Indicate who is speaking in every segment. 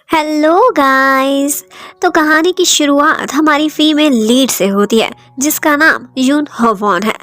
Speaker 1: Hello guys. तो कहानी की शुरुआत हमारी फीमेल लीड से होती है जिसका नाम यून होवॉन है।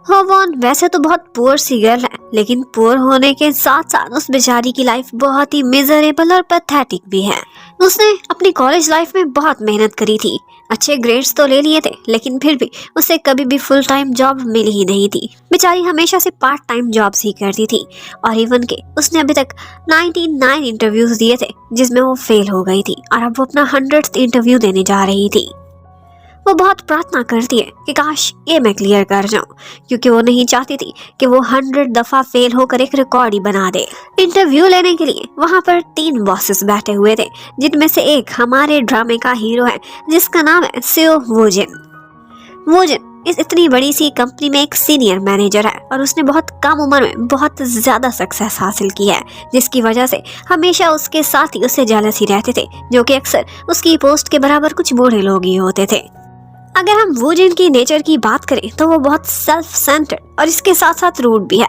Speaker 1: होवॉन वैसे तो बहुत पुअर सी गर्ल है, लेकिन पुअर होने के साथ साथ उस बेचारी की लाइफ बहुत ही मिजरेबल और पैथेटिक भी है। उसने अपनी कॉलेज लाइफ में बहुत मेहनत करी थी, अच्छे ग्रेड्स तो ले लिए थे, लेकिन फिर भी उसे कभी भी फुल टाइम जॉब मिली ही नहीं थी। बेचारी हमेशा से पार्ट टाइम जॉब्स ही करती थी और इवन के उसने अभी तक 99 इंटरव्यूज दिए थे जिसमें वो फेल हो गई थी और अब वो अपना 100th इंटरव्यू देने जा रही थी। वो बहुत प्रार्थना करती है कि काश ये मैं क्लियर कर जाऊं, क्योंकि वो नहीं चाहती थी कि वो 100 दफा फेल होकर एक रिकॉर्ड ही बना दे। इंटरव्यू लेने के लिए वहां पर 3 बॉसेस बैठे हुए थे, जिनमें से एक हमारे ड्रामे का हीरो है जिसका नाम है सियो वोजिन। वोजिन इस इतनी बड़ी सी कंपनी में एक सीनियर मैनेजर है और उसने बहुत कम उम्र में बहुत ज्यादा सक्सेस हासिल की है, जिसकी वजह से हमेशा उसके साथ ही उससे जेलस ही रहते थे, जो कि अक्सर उसकी पोस्ट के बराबर कुछ बूढ़े लोग ही होते थे। अगर हम वोजिन की नेचर की बात करें तो वो बहुत सेल्फ सेंटर्ड और इसके साथ साथ रूड भी है।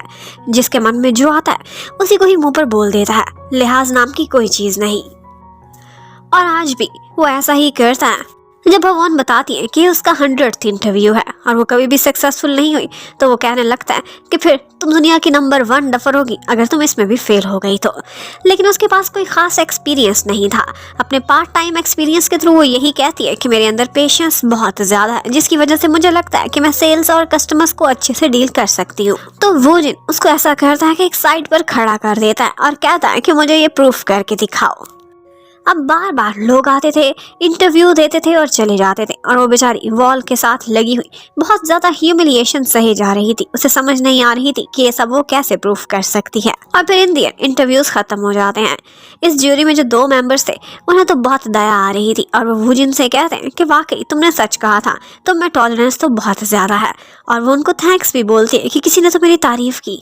Speaker 1: जिसके मन में जो आता है उसी को ही मुंह पर बोल देता है, लिहाज नाम की कोई चीज नहीं। और आज भी वो ऐसा ही करता है। जब भगवान बताती है कि उसका 100th इंटरव्यू है और वो कभी भी सक्सेसफुल नहीं हुई, तो वो कहने लगता है कि फिर तुम दुनिया की नंबर 1 डफर होगी अगर तुम इसमें भी फेल हो गई तो। लेकिन उसके पास कोई खास एक्सपीरियंस नहीं था। अपने पार्ट टाइम एक्सपीरियंस के थ्रू वो यही कहती है कि मेरे अंदर पेशेंस बहुत ज्यादा है, जिसकी वजह से मुझे लगता है कि मैं सेल्स और कस्टमर्स को अच्छे से डील कर सकती हूँ। तो वो जिन उसको ऐसा करता है कि एक साइड पर खड़ा कर देता है और कहता है कि मुझे ये प्रूफ करके दिखाओ। अब बार बार लोग आते थे, इंटरव्यू देते थे और चले जाते थे और वो बेचारी वॉल के साथ लगी हुई बहुत ज्यादा ह्यूमिलिएशन सही जा रही थी। उसे समझ नहीं आ रही थी कि ये सब वो कैसे प्रूफ कर सकती है। और फिर इन दियर इंटरव्यूज खत्म हो जाते हैं। इस ज्यूरी में जो 2 मेंबर्स थे उन्हें तो बहुत दया आ रही थी और वो वुजिन से कहते हैं कि वाकई तुमने सच कहा था, तुम में टॉलरेंस तो बहुत ज्यादा है। और वो उनको थैंक्स भी बोलती है कि किसी ने तो मेरी तारीफ की।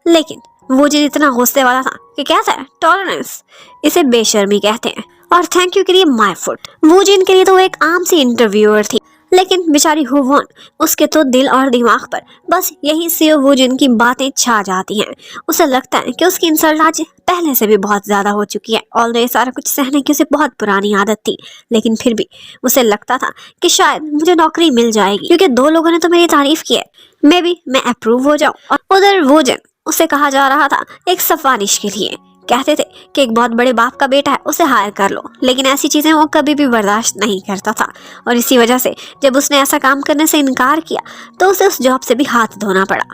Speaker 1: लेकिन वुजिन इतना गुस्से वाला था कि कहता है टॉलरेंस इसे बेशर्मी कहते हैं और थैंक यू के लिए माय फुट। वुजिन के लिए तो वो एक आम सी इंटरव्यूअर थी, लेकिन बेचारी हुवॉन उसके तो दिल और दिमाग पर बस यही सियो वुजिन की बातें छा जाती हैं। उसे लगता है कि उसकी इंसल्ट आज पहले से भी बहुत ज्यादा हो चुकी है। ऑल्दो ये सारा कुछ सहने की उसे बहुत पुरानी आदत थी, लेकिन फिर भी उसे लगता था कि शायद मुझे नौकरी मिल जाएगी, क्योंकि 2 लोगों ने तो मेरी तारीफ की है, मे बी मैं अप्रूव हो जाऊं। और उधर वुजिन उसे कहा जा रहा था एक सिफारिश के लिए। कहते थे कि एक बहुत बड़े बाप का बेटा है, उसे हायर कर लो, लेकिन ऐसी चीजें वो कभी भी बर्दाश्त नहीं करता था। और इसी वजह से जब उसने ऐसा काम करने से इनकार किया तो उसे उस जॉब से भी हाथ धोना पड़ा।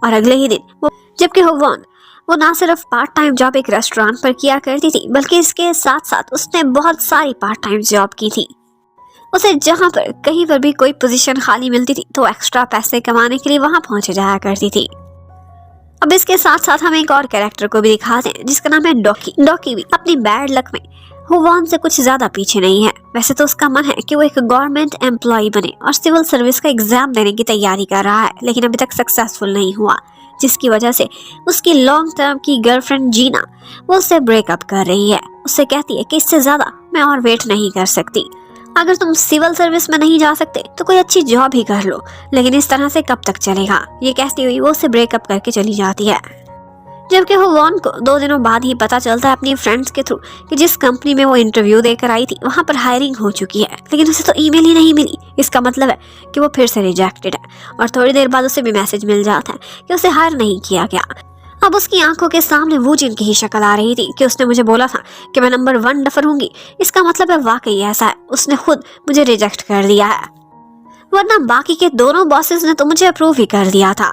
Speaker 1: और अगले ही दिन जबकि हुवॉन वो ना सिर्फ पार्ट टाइम जॉब एक रेस्टोरेंट पर किया करती थी, बल्कि इसके साथ साथ उसने बहुत सारी पार्ट टाइम जॉब की थी। उसे जहाँ पर कहीं पर भी कोई पोजीशन खाली मिलती थी तो एक्स्ट्रा पैसे कमाने के लिए वहां पहुंचे जाया करती थी। अब इसके साथ साथ हम एक और कैरेक्टर को भी दिखाते हैं जिसका नाम है डॉकी। डॉकी भी अपनी बैड लक में हुवॉन से कुछ ज्यादा पीछे नहीं है। वैसे तो उसका मन है कि वो एक गवर्नमेंट एम्प्लॉय बने और सिविल सर्विस का एग्जाम देने की तैयारी कर रहा है, लेकिन अभी तक सक्सेसफुल नहीं हुआ, जिसकी वजह से उसकी लॉन्ग टर्म की गर्लफ्रेंड जीना वो उससे ब्रेकअप कर रही है। उससे कहती है कि इससे ज्यादा मैं और वेट नहीं कर सकती। अगर तुम सिविल सर्विस में नहीं जा सकते तो कोई अच्छी जॉब ही कर लो, लेकिन इस तरह से कब तक चलेगा। ये कहती हुई वो उसे ब्रेकअप करके चली जाती है। जबकि हुवॉन को 2 दिनों बाद ही पता चलता है अपनी फ्रेंड्स के थ्रू कि जिस कंपनी में वो इंटरव्यू देकर आई थी वहां पर हायरिंग हो चुकी है, लेकिन उसे तो ईमेल ही नहीं मिली। इसका मतलब है कि वो फिर से रिजेक्टेड है। और थोड़ी देर बाद उसे भी मैसेज मिल जाता है कि उसे हायर नहीं किया गया। अब उसकी आंखों के सामने वुजिन की ही शक्ल आ रही थी कि उसने मुझे बोला था कि मैं नंबर 1 डफर होंगी। इसका मतलब है वाकई ऐसा है, उसने खुद मुझे रिजेक्ट कर दिया है, वरना बाकी के दोनों बॉसेस ने तो मुझे अप्रूव ही कर दिया था।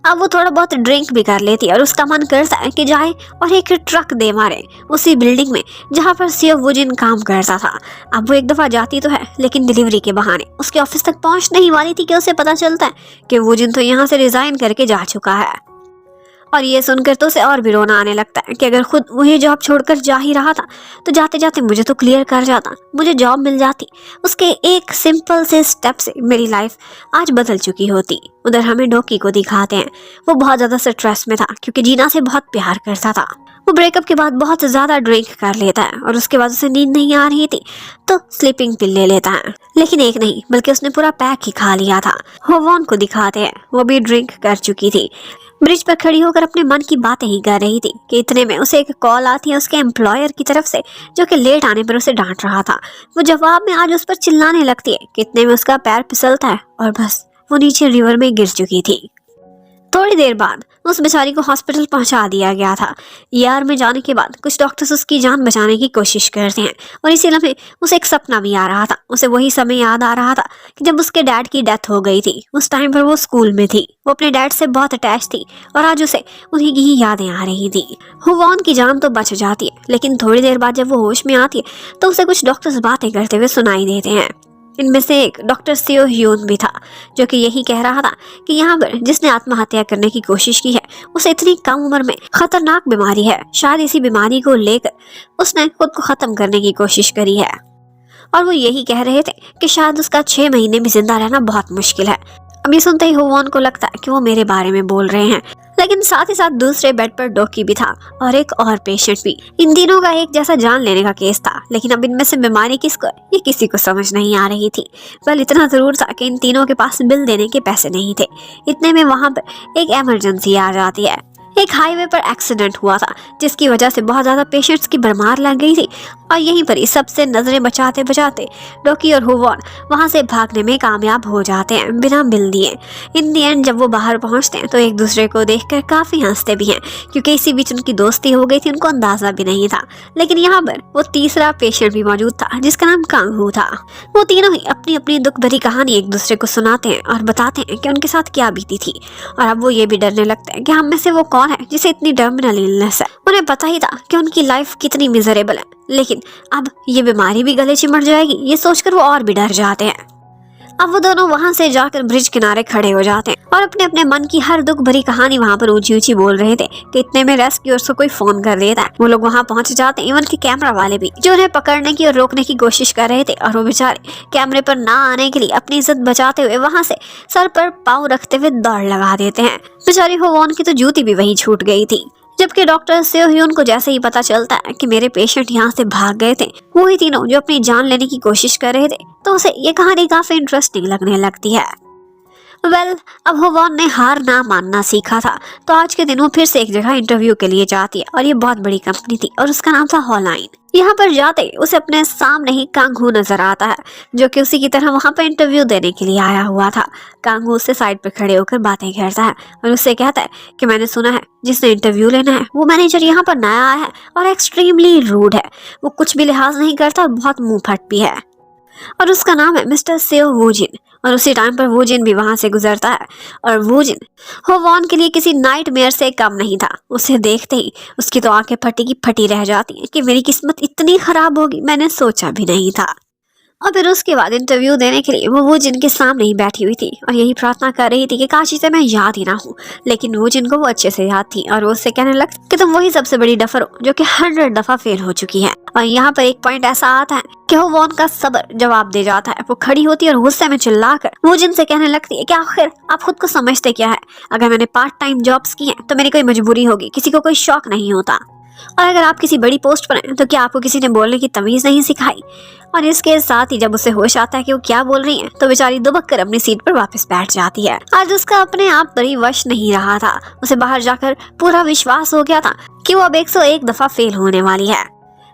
Speaker 1: अब वो थोड़ा बहुत ड्रिंक भी कर लेती है और उसका मन करता है कि जाए और एक ट्रक दे मारे उसी बिल्डिंग में जहाँ पर सियो वुजिन काम करता था। अब वो एक दफा जाती तो है, लेकिन डिलीवरी के बहाने उसके ऑफिस तक पहुंचने ही वाली थी कि उसे पता चलता है कि वुजिन तो यहाँ से रिजाइन करके जा चुका है। और ये सुनकर तो उसे और भी रोना आने लगता है कि अगर खुद वही जॉब छोड़कर जा ही रहा था तो जाते जाते मुझे तो क्लियर कर जाता, मुझे जॉब मिल जाती। उसके एक सिंपल से स्टेप से मेरी लाइफ आज बदल चुकी होती। उधर हमें डॉकी को दिखाते हैं। वो बहुत ज्यादा स्ट्रेस में था क्योंकि जीना से बहुत प्यार करता था। वो ब्रेकअप के बाद बहुत ज्यादा ड्रिंक कर लेता है और उसके बाद उसे नींद नहीं आ रही थी तो स्लीपिंग पिल ले लेता है, लेकिन एक नहीं बल्कि उसने पूरा पैक ही खा लिया था। हुवॉन को दिखाते हैं, वो भी ड्रिंक कर चुकी थी। ब्रिज पर खड़ी होकर अपने मन की बातें ही कर रही थी कि इतने में उसे एक कॉल आती है उसके एम्प्लॉयर की तरफ से, जो कि लेट आने पर उसे डांट रहा था। वो जवाब में आज उस पर चिल्लाने लगती है कि इतने में उसका पैर फिसलता है और बस वो नीचे रिवर में गिर चुकी थी। थोड़ी देर बाद उस बेचारी को हॉस्पिटल पहुंचा दिया गया था। ER में जाने के बाद कुछ डॉक्टर्स उसकी जान बचाने की कोशिश करते हैं और इसी लम्हे उसे एक सपना भी आ रहा था। उसे वही समय याद आ रहा था कि जब उसके डैड की डेथ हो गई थी। उस टाइम पर वो स्कूल में थी, वो अपने डैड से बहुत अटैच थी और आज उसे उन्हीं की ही यादें आ रही थी। हुवॉन की जान तो बच जाती है, लेकिन थोड़ी देर बाद जब वो होश में आती है तो उसे कुछ डॉक्टर्स बातें करते हुए सुनाई देते हैं। इनमें से एक डॉक्टर सेओ ह्यून भी था, जो कि यही कह रहा था कि यहाँ पर जिसने आत्महत्या करने की कोशिश की है उसे इतनी कम उम्र में खतरनाक बीमारी है, शायद इसी बीमारी को लेकर उसने खुद को खत्म करने की कोशिश करी है। और वो यही कह रहे थे कि शायद उसका 6 महीने भी जिंदा रहना बहुत मुश्किल है। अब ये सुनते ही हुवॉन को लगता है कि वो मेरे बारे में बोल रहे हैं, लेकिन साथ ही साथ दूसरे बेड पर डॉकी भी था और एक और पेशेंट भी। इन तीनों का एक जैसा जान लेने का केस था, लेकिन अब इनमें से बीमारी किसको है ये किसी को समझ नहीं आ रही थी। बल इतना जरूर था कि इन तीनों के पास बिल देने के पैसे नहीं थे। इतने में वहां पर एक इमरजेंसी आ जाती है। एक हाईवे पर एक्सीडेंट हुआ था जिसकी वजह से बहुत ज्यादा पेशेंट्स की भरमार लग गई थी और यहीं पर ही सबसे नजरें बचाते बचाते डॉकी और हुवॉन वहां से भागने में कामयाब हो जाते हैं बिना बिल दिए। इन दी एंड जब वो बाहर पहुंचते हैं तो एक दूसरे को देखकर काफी हंसते भी हैं, क्योंकि इसी बीच उनकी दोस्ती हो गई थी, उनको अंदाजा भी नहीं था। लेकिन यहाँ पर वो तीसरा पेशेंट भी मौजूद था जिसका नाम कांगहू था। वो तीनों ही अपनी अपनी दुख भरी कहानी एक दूसरे को सुनाते हैं और बताते हैं कि उनके साथ क्या बीती थी। और अब वो ये भी डरने लगते हैं कि हम में से वो कौन है जिसे इतनी टर्मिनल इलनेस है। उन्हें पता ही था कि उनकी लाइफ कितनी मिजरेबल है, लेकिन अब ये बीमारी भी गले चिमट जाएगी ये सोचकर वो और भी डर जाते हैं। अब वो दोनों वहां से जाकर ब्रिज किनारे खड़े हो जाते हैं और अपने अपने मन की हर दुख भरी कहानी वहां पर ऊंची ऊंची बोल रहे थे कि इतने में रेस्क्यूअर्स को कोई फोन कर देता है। वो लोग वहां पहुंच जाते हैं, इवन के कैमरा वाले भी, जो उन्हें पकड़ने की और रोकने की कोशिश कर रहे थे। और वो बेचारे कैमरे पर ना आने के लिए अपनी इज्जत बचाते हुए वहां से सर पर पाँव रखते हुए दौड़ लगा देते हैं। बेचारी हुवॉन की तो जूती भी वहीं छूट गई थी। जबकि डॉक्टर सेओ ह्यून को जैसे ही पता चलता है कि मेरे पेशेंट यहाँ से भाग गए थे, वही तीनों जो अपनी जान लेने की कोशिश कर रहे थे, तो उसे ये कहानी काफी इंटरेस्टिंग लगने लगती है। अब हुवॉन ने हार ना मानना सीखा था, तो आज के दिन वो फिर से एक जगह इंटरव्यू के लिए जाती है और ये बहुत बड़ी कंपनी थी और उसका नाम था हॉलाइन। यहाँ पर जाते उसे अपने सामने ही कांगहू नजर आता है, जो कि उसी की तरह वहाँ पर इंटरव्यू देने के लिए आया हुआ था। कांगहू उससे साइड पर खड़े होकर बातें करता है और उससे कहता है कि मैंने सुना है जिसने इंटरव्यू लेना है वो मैनेजर यहाँ पर नया आया है और एक्सट्रीमली रूड है। वो कुछ भी लिहाज नहीं करता, बहुत मुंह फट भी है और उसका नाम है मिस्टर सेओ वूजिन। और उसी टाइम पर वूजिन भी वहां से गुजरता है और वूजिन हुवॉन के लिए किसी नाइटमेयर से कम नहीं था। उसे देखते ही उसकी तो आंखें फटी की फटी रह जाती हैं कि मेरी किस्मत इतनी खराब होगी मैंने सोचा भी नहीं था। और फिर उसके बाद इंटरव्यू देने के लिए वो वूजिन के सामने ही बैठी हुई थी और यही प्रार्थना कर रही थी कि काश इसे मैं याद ही ना हूँ। लेकिन वूजिन को वो अच्छे से याद थी और वो उससे कहने लगा कि तुम वही सबसे बड़ी डफर हो जो कि 100 दफा फेल हो चुकी है। और यहाँ पर एक पॉइंट ऐसा आता है कि हुवॉन का सब्र जवाब दे जाता है। वो खड़ी होती है और गुस्से में चिल्लाकर वूजिन से कहने लगती है कि आखिर आप खुद को समझते क्या है? अगर मैंने पार्ट टाइम जॉब्स की हैं तो मेरी कोई मजबूरी होगी, किसी को कोई शौक नहीं होता। और अगर आप किसी बड़ी पोस्ट पर हैं तो क्या आपको किसी ने बोलने की तमीज नहीं सिखाई? और इसके साथ ही जब उसे होश आता है कि वो क्या बोल रही है तो बेचारी दुबक कर अपनी सीट पर वापस बैठ जाती है। आज उसका अपने आप पर ही वश नहीं रहा था। उसे बाहर जाकर पूरा विश्वास हो गया था कि वो अब 101 दफा फेल होने वाली है।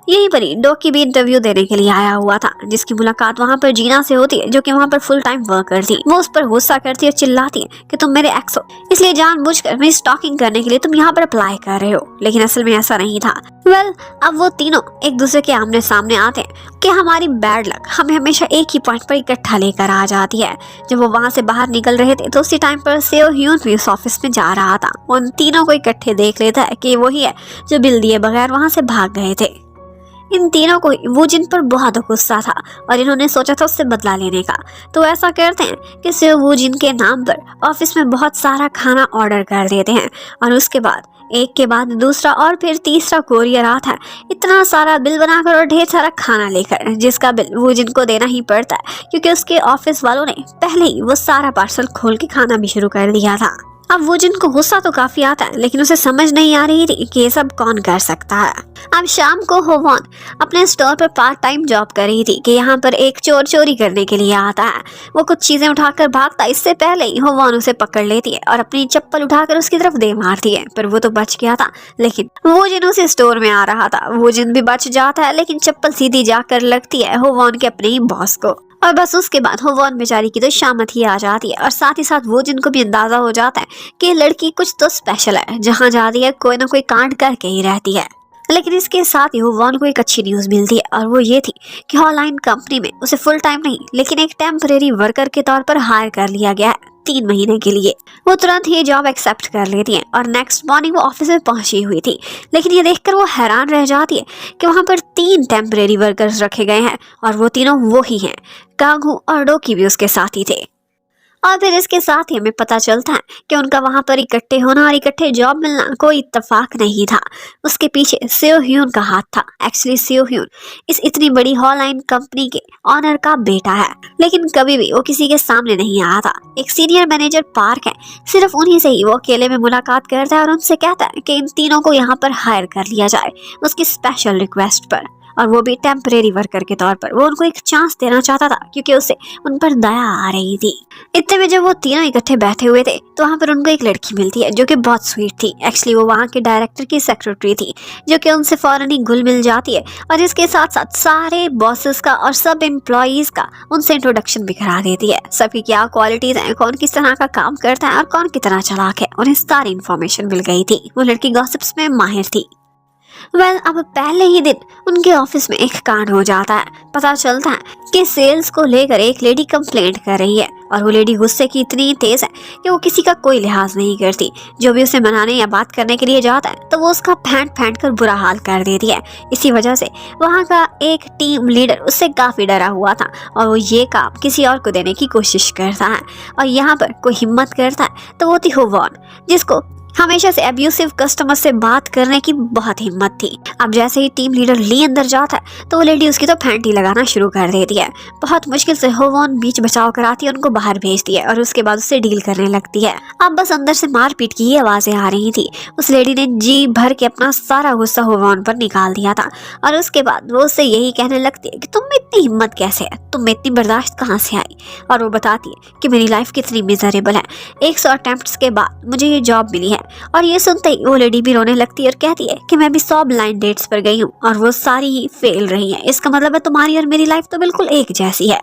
Speaker 1: यहीं पर ही डॉकी भी इंटरव्यू देने के लिए आया हुआ था, जिसकी मुलाकात वहाँ पर जीना से होती है, जो कि वहाँ पर फुल टाइम वर्कर थी। वो उस पर गुस्सा करती है और चिल्लाती है कि तुम मेरे एक्स हो, इसलिए जानबूझकर मेरी स्टॉकिंग करने के लिए तुम यहाँ पर अप्लाई कर रहे हो। लेकिन असल में ऐसा नहीं था। अब वो तीनों एक दूसरे के आमने सामने आते हैं कि हमारी बैड लक हमें हमेशा एक ही पॉइंट पर इकट्ठा लेकर आ जाती है। जब वो वहाँ से बाहर निकल रहे थे तो उसी टाइम पर सेओ ह्यून भी उस ऑफिस में जा रहा था। उन तीनों को इकट्ठे देख लेता है कि वही है जो बिल दिए बगैर वहाँ से भाग गए थे। इन तीनों को वूजिन पर बहुत गुस्सा था और इन्होंने सोचा था उससे बदला लेने का। तो ऐसा करते हैं कि सेओ वूजिन के नाम पर ऑफिस में बहुत सारा खाना ऑर्डर कर देते हैं और उसके बाद एक के बाद दूसरा और फिर तीसरा कोरियर आता है, इतना सारा बिल बनाकर और ढेर सारा खाना लेकर, जिसका बिल वूजिन को देना ही पड़ता है क्योंकि उसके ऑफिस वालों ने पहले ही वो सारा पार्सल खोल के खाना भी शुरू कर दिया था। अब वो जिनको गुस्सा तो काफी आता है, लेकिन उसे समझ नहीं आ रही थी कि ये सब कौन कर सकता है। अब शाम को होवॉन अपने स्टोर पर पार्ट टाइम जॉब कर रही थी कि यहाँ पर एक चोर चोरी करने के लिए आता है। वो कुछ चीजें उठाकर भागता, इससे पहले ही होवॉन उसे पकड़ लेती है और अपनी चप्पल उठाकर उसकी तरफ दे मारती है, पर वो तो बच गया था। लेकिन वो जिन उसे स्टोर में आ रहा था, वो जिन भी बच जाता है, लेकिन चप्पल सीधी जाकर लगती है होवॉन के अपने ही बॉस को। और बस उसके बाद होवॉन बेचारी की तो शामत ही आ जाती है, और साथ ही साथ वो जिनको भी अंदाजा हो जाता है कि लड़की कुछ तो स्पेशल है, जहाँ जाती है कोई ना कोई कांड करके ही रहती है। लेकिन इसके साथ ही होवॉन को एक अच्छी न्यूज मिलती है, और वो ये थी कि हॉलाइन कंपनी में उसे फुल टाइम नहीं लेकिन एक टेम्परेरी वर्कर के तौर पर हायर कर लिया गया है 3 महीने के लिए। वो तुरंत ही जॉब एक्सेप्ट कर लेती है और नेक्स्ट मॉर्निंग वो ऑफिस में पहुंची हुई थी। लेकिन ये देखकर वो हैरान रह जाती है कि वहां पर 3 टेम्परेरी वर्कर्स रखे गए हैं, और वो तीनों वो ही हैं। कांगू और डोकी भी उसके साथ ही थे। और फिर इसके साथ ही हमें पता चलता है कि उनका वहां पर इकट्ठे होना और इकट्ठे जॉब मिलना कोई इत्तेफाक नहीं था। उसके पीछे सेओ ह्यून का हाथ था। एक्चुअली सेओ ह्यून इस इतनी बड़ी हॉलाइन कंपनी के ऑनर का बेटा है, लेकिन कभी भी वो किसी के सामने नहीं आया था। एक सीनियर मैनेजर पार्क है, सिर्फ उन्हीं से ही वो अकेले में मुलाकात करता है और उनसे कहता है कि इन तीनों को यहाँ पर हायर कर लिया जाए उसकी स्पेशल रिक्वेस्ट पर, और वो भी टेम्परेरी वर्कर के तौर पर। वो उनको एक चांस देना चाहता था क्योंकि उसे उन पर दया आ रही थी। इतने में जब वो तीनों इकट्ठे बैठे हुए थे तो वहाँ पर उनको एक लड़की मिलती है जो कि बहुत स्वीट थी। एक्चुअली वो वहाँ के डायरेक्टर की सेक्रेटरी थी, जो कि उनसे फौरन ही घुल मिल जाती है, और इसके साथ साथ सारे बॉसेस का और सब एम्प्लॉयज का उनसे इंट्रोडक्शन भी करा देती है। सबकी क्या क्वालिटीज हैं, कौन किस तरह का काम करता है और कौन कितना चालाक है, उन्हें सारी इन्फॉर्मेशन मिल गई थी। वो लड़की गॉसिप्स में माहिर थी। अब पहले ही दिन उनके ऑफिस में एक कांड हो जाता है। पता चलता है कि सेल्स को लेकर एक लेडी कंप्लेंट कर रही है, और वो लेडी गुस्से की इतनी तेज है कि वो किसी का कोई लिहाज नहीं करती। जो भी उसे मनाने या बात करने के लिए जाता है तो वो उसका फेंट कर बुरा हाल कर देती है। इसी वजह से वहाँ का एक टीम लीडर उससे काफी डरा हुआ था, और वो ये काम किसी और को देने की कोशिश करता है। और यहाँ पर कोई हिम्मत करता है तो वो थी होवॉन, जिसको हमेशा से अब्यूसिव कस्टमर से बात करने की बहुत हिम्मत थी। अब जैसे ही टीम लीडर ली अंदर जाता है तो वो लेडी उसकी तो फैंटी लगाना शुरू कर देती है। बहुत मुश्किल से होवॉन बीच बचाव कराती है, उनको बाहर भेजती है और उसके बाद उससे डील करने लगती है। अब बस अंदर से मारपीट की ही आवाजें आ रही थी। उस लेडी ने जी भर के अपना सारा गुस्सा होवॉन पर निकाल दिया था, और उसके बाद वो उससे यही कहने लगती है कि तुम में इतनी हिम्मत कैसे है, तुम में इतनी बर्दाश्त कहाँ से आई। और वो बताती है कि मेरी लाइफ कितनी मिजरेबल है, 100 अटेम्प्ट्स के बाद मुझे ये जॉब मिली है। और ये सुनते ही वो लेडी भी रोने लगती है और कहती है कि मैं भी 100 ब्लाइंड डेट्स पर गई हूँ और वो सारी ही फेल रही हैं। इसका मतलब है तुम्हारी और मेरी लाइफ तो बिल्कुल एक जैसी है।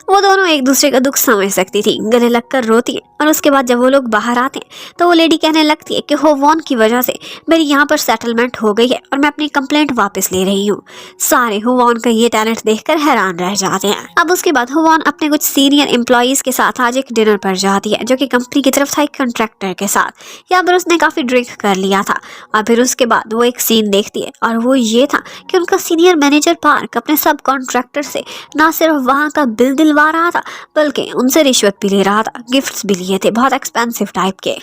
Speaker 1: वो दोनों एक दूसरे का दुख समझ सकती थी, गले लगकर रोती है। और उसके बाद जब वो लोग बाहर आते हैं तो वो लेडी कहने लगती है कि होवॉन की वजह से मेरी यहाँ पर सेटलमेंट हो गई है और मैं अपनी कंप्लेंट वापस ले रही हूँ। सारे होवॉन का ये टैलेंट देखकर हैरान रह जाते हैं। अब उसके बाद होवॉन अपने कुछ सीनियर एम्प्लॉयज के साथ आज एक डिनर पर जाती है, जो कि कंपनी की तरफ था एक कॉन्ट्रैक्टर के साथ। यहाँ पर उसने काफी ड्रिंक कर लिया था, और फिर उसके बाद वो एक सीन देखती है, और वो ये था कि उनका सीनियर मैनेजर पार्क अपने सब कॉन्ट्रैक्टर से ना सिर्फ वहाँ का बिल दिलवा रहा था, बल्कि उनसे रिश्वत भी ले रहा था, गिफ्ट्स भी लिए थे बहुत एक्सपेंसिव टाइप के।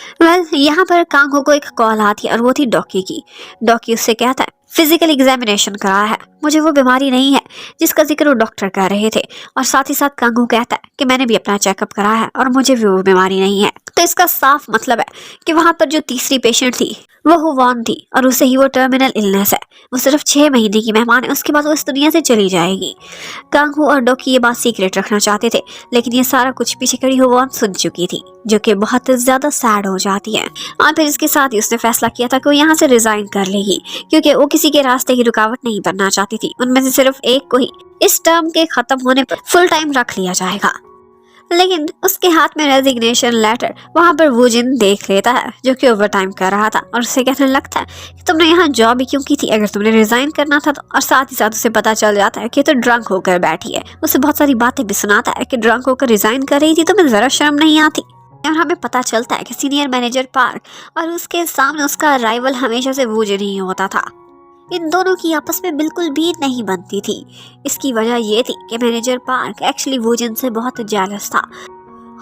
Speaker 1: यहाँ पर कांगो को एक कॉल आती है, और वो थी डॉकी की। डॉकी उससे कहता है फिजिकल एग्जामिनेशन कराया है, मुझे वो बीमारी नहीं है जिसका जिक्र वो डॉक्टर कर रहे थे। और साथ ही साथ कांगो कहता है कि मैंने भी अपना चेकअप कराया है और मुझे भी वो बीमारी नहीं है। तो इसका साफ मतलब है कि वहां पर जो तीसरी पेशेंट थी वो होवॉन थी, और उसे ही वो टर्मिनल इलनेस है। वो सिर्फ 6 महीने की मेहमान है, उसके बाद वो इस दुनिया से चली जाएगी। कांगो और डॉकी ये बात सीक्रेट रखना चाहते थे, लेकिन ये सारा कुछ पीछे खड़ी होवॉन सुन चुकी थी, जो कि बहुत ज्यादा सैड हो जाती है। और फिर इसके साथ ही उसने फैसला किया था कि वो यहाँ से रिजाइन कर लेगी, क्योंकि वो किसी के रास्ते की रुकावट नहीं बनना चाहती थी। उनमें से सिर्फ एक को ही इस टर्म के खत्म होने पर फुल टाइम रख लिया जाएगा। लेकिन उसके हाथ में रेजिग्नेशन लेटर वहां पर वो जिन देख लेता है, जो कि ओवर टाइम कर रहा था, और उससे कहने लगता है कि तुमने यहाँ जॉब ही क्यों की थी अगर तुमने रिजाइन करना था तो। और साथ ही साथ उसे पता चल जाता है कि तो ड्रंक होकर बैठी है। उसे बहुत सारी बातें भी सुनाता है कि ड्रंक होकर रिजाइन कर रही थी, तुम्हें जरा शर्म नहीं आती। और हमें पता चलता है कि सीनियर मैनेजर पार्क और उसके सामने उसका राइवल हमेशा से वो जिन ही होता था। इन दोनों की आपस में बिल्कुल भी नहीं बनती थी। इसकी वजह ये थी कि मैनेजर पार्क एक्चुअली वो जिन से बहुत जेलस था।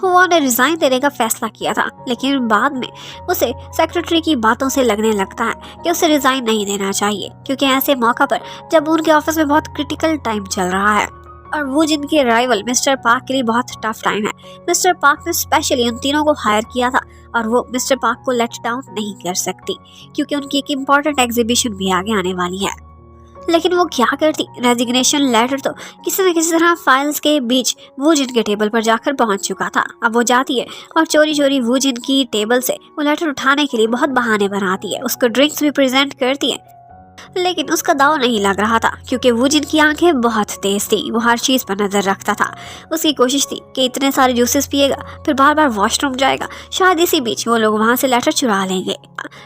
Speaker 1: हुआ ने रिजाइन देने का फैसला किया था, लेकिन बाद में उसे सेक्रेटरी की बातों से लगने लगता है कि उसे रिजाइन नहीं देना चाहिए, क्योंकि ऐसे मौका पर जब उनके ऑफिस में बहुत क्रिटिकल टाइम चल रहा है और वो जिनके राइवल मिस्टर पार्क के लिए बहुत टफ टाइम है। मिस्टर पार्क ने स्पेशली उन तीनों को हायर किया था और वो मिस्टर पार्क को लेट डाउन नहीं कर सकती क्योंकि उनकी एक इम्पॉर्टेंट एग्जीबिशन भी आगे आने वाली है। लेकिन वो क्या करती, रेजिग्नेशन लेटर तो किसी न किसी तरह फाइल्स के बीच वो जिनके टेबल पर जाकर पहुंच चुका था। अब वो जाती है और चोरी चोरी वो जिनकी टेबल से वो लेटर उठाने के लिए बहुत बहाने बनाती है, उसको ड्रिंक्स भी प्रेजेंट करती है। लेकिन उसका दाव नहीं लग रहा था क्योंकि वो जिनकी आंखें बहुत तेज थी, वो हर चीज पर नजर रखता था। उसकी कोशिश थी कि इतने सारे जूसेस पिएगा फिर बार बार वॉशरूम जाएगा, शायद इसी बीच वो लोग वहां से लेटर चुरा लेंगे।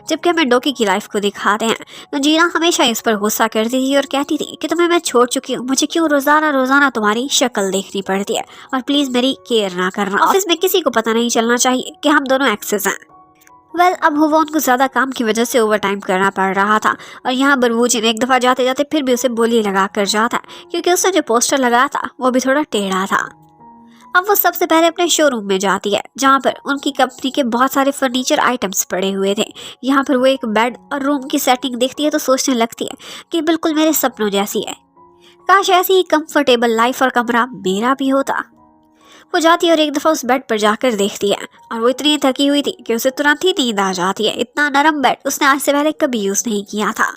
Speaker 1: जबकि हमें डोकी की लाइफ को दिखाते हैं तो जीना हमेशा इस पर गुस्सा करती थी और कहती थी कि तुम्हें मैं छोड़ चुकी हूँ, मुझे क्यों रोजाना रोजाना तुम्हारी शक्ल देखनी पड़ती है और प्लीज मेरी केयर ना करना। ऑफिस में किसी को पता नहीं चलना चाहिए कि हम दोनों एक्सेस हैं। अब होवॉन को ज्यादा काम की वजह से ओवर टाइम करना पड़ रहा था और यहाँ पर वो जिन एक दफा जाते जाते फिर भी उसे बोली लगा कर जाता है क्योंकि उसने जो पोस्टर लगाया था वो भी थोड़ा टेढ़ा था। अब वो सबसे पहले अपने शोरूम में जाती है जहाँ पर उनकी कंपनी के बहुत सारे फर्नीचर आइटम्स पड़े हुए थे। यहाँ पर वो एक बेड और रूम की सेटिंग देखती है तो सोचने लगती है कि बिल्कुल मेरे सपनों जैसी है, काश ऐसी ही कंफर्टेबल लाइफ और कमरा मेरा भी होता। वो जाती है और एक दफा उस बेड पर जाकर देखती है और वो इतनी थकी हुई थी कि उसे तुरंत ही नींद आ जाती है। इतना नरम बेड उसने आज से पहले कभी यूज नहीं किया था।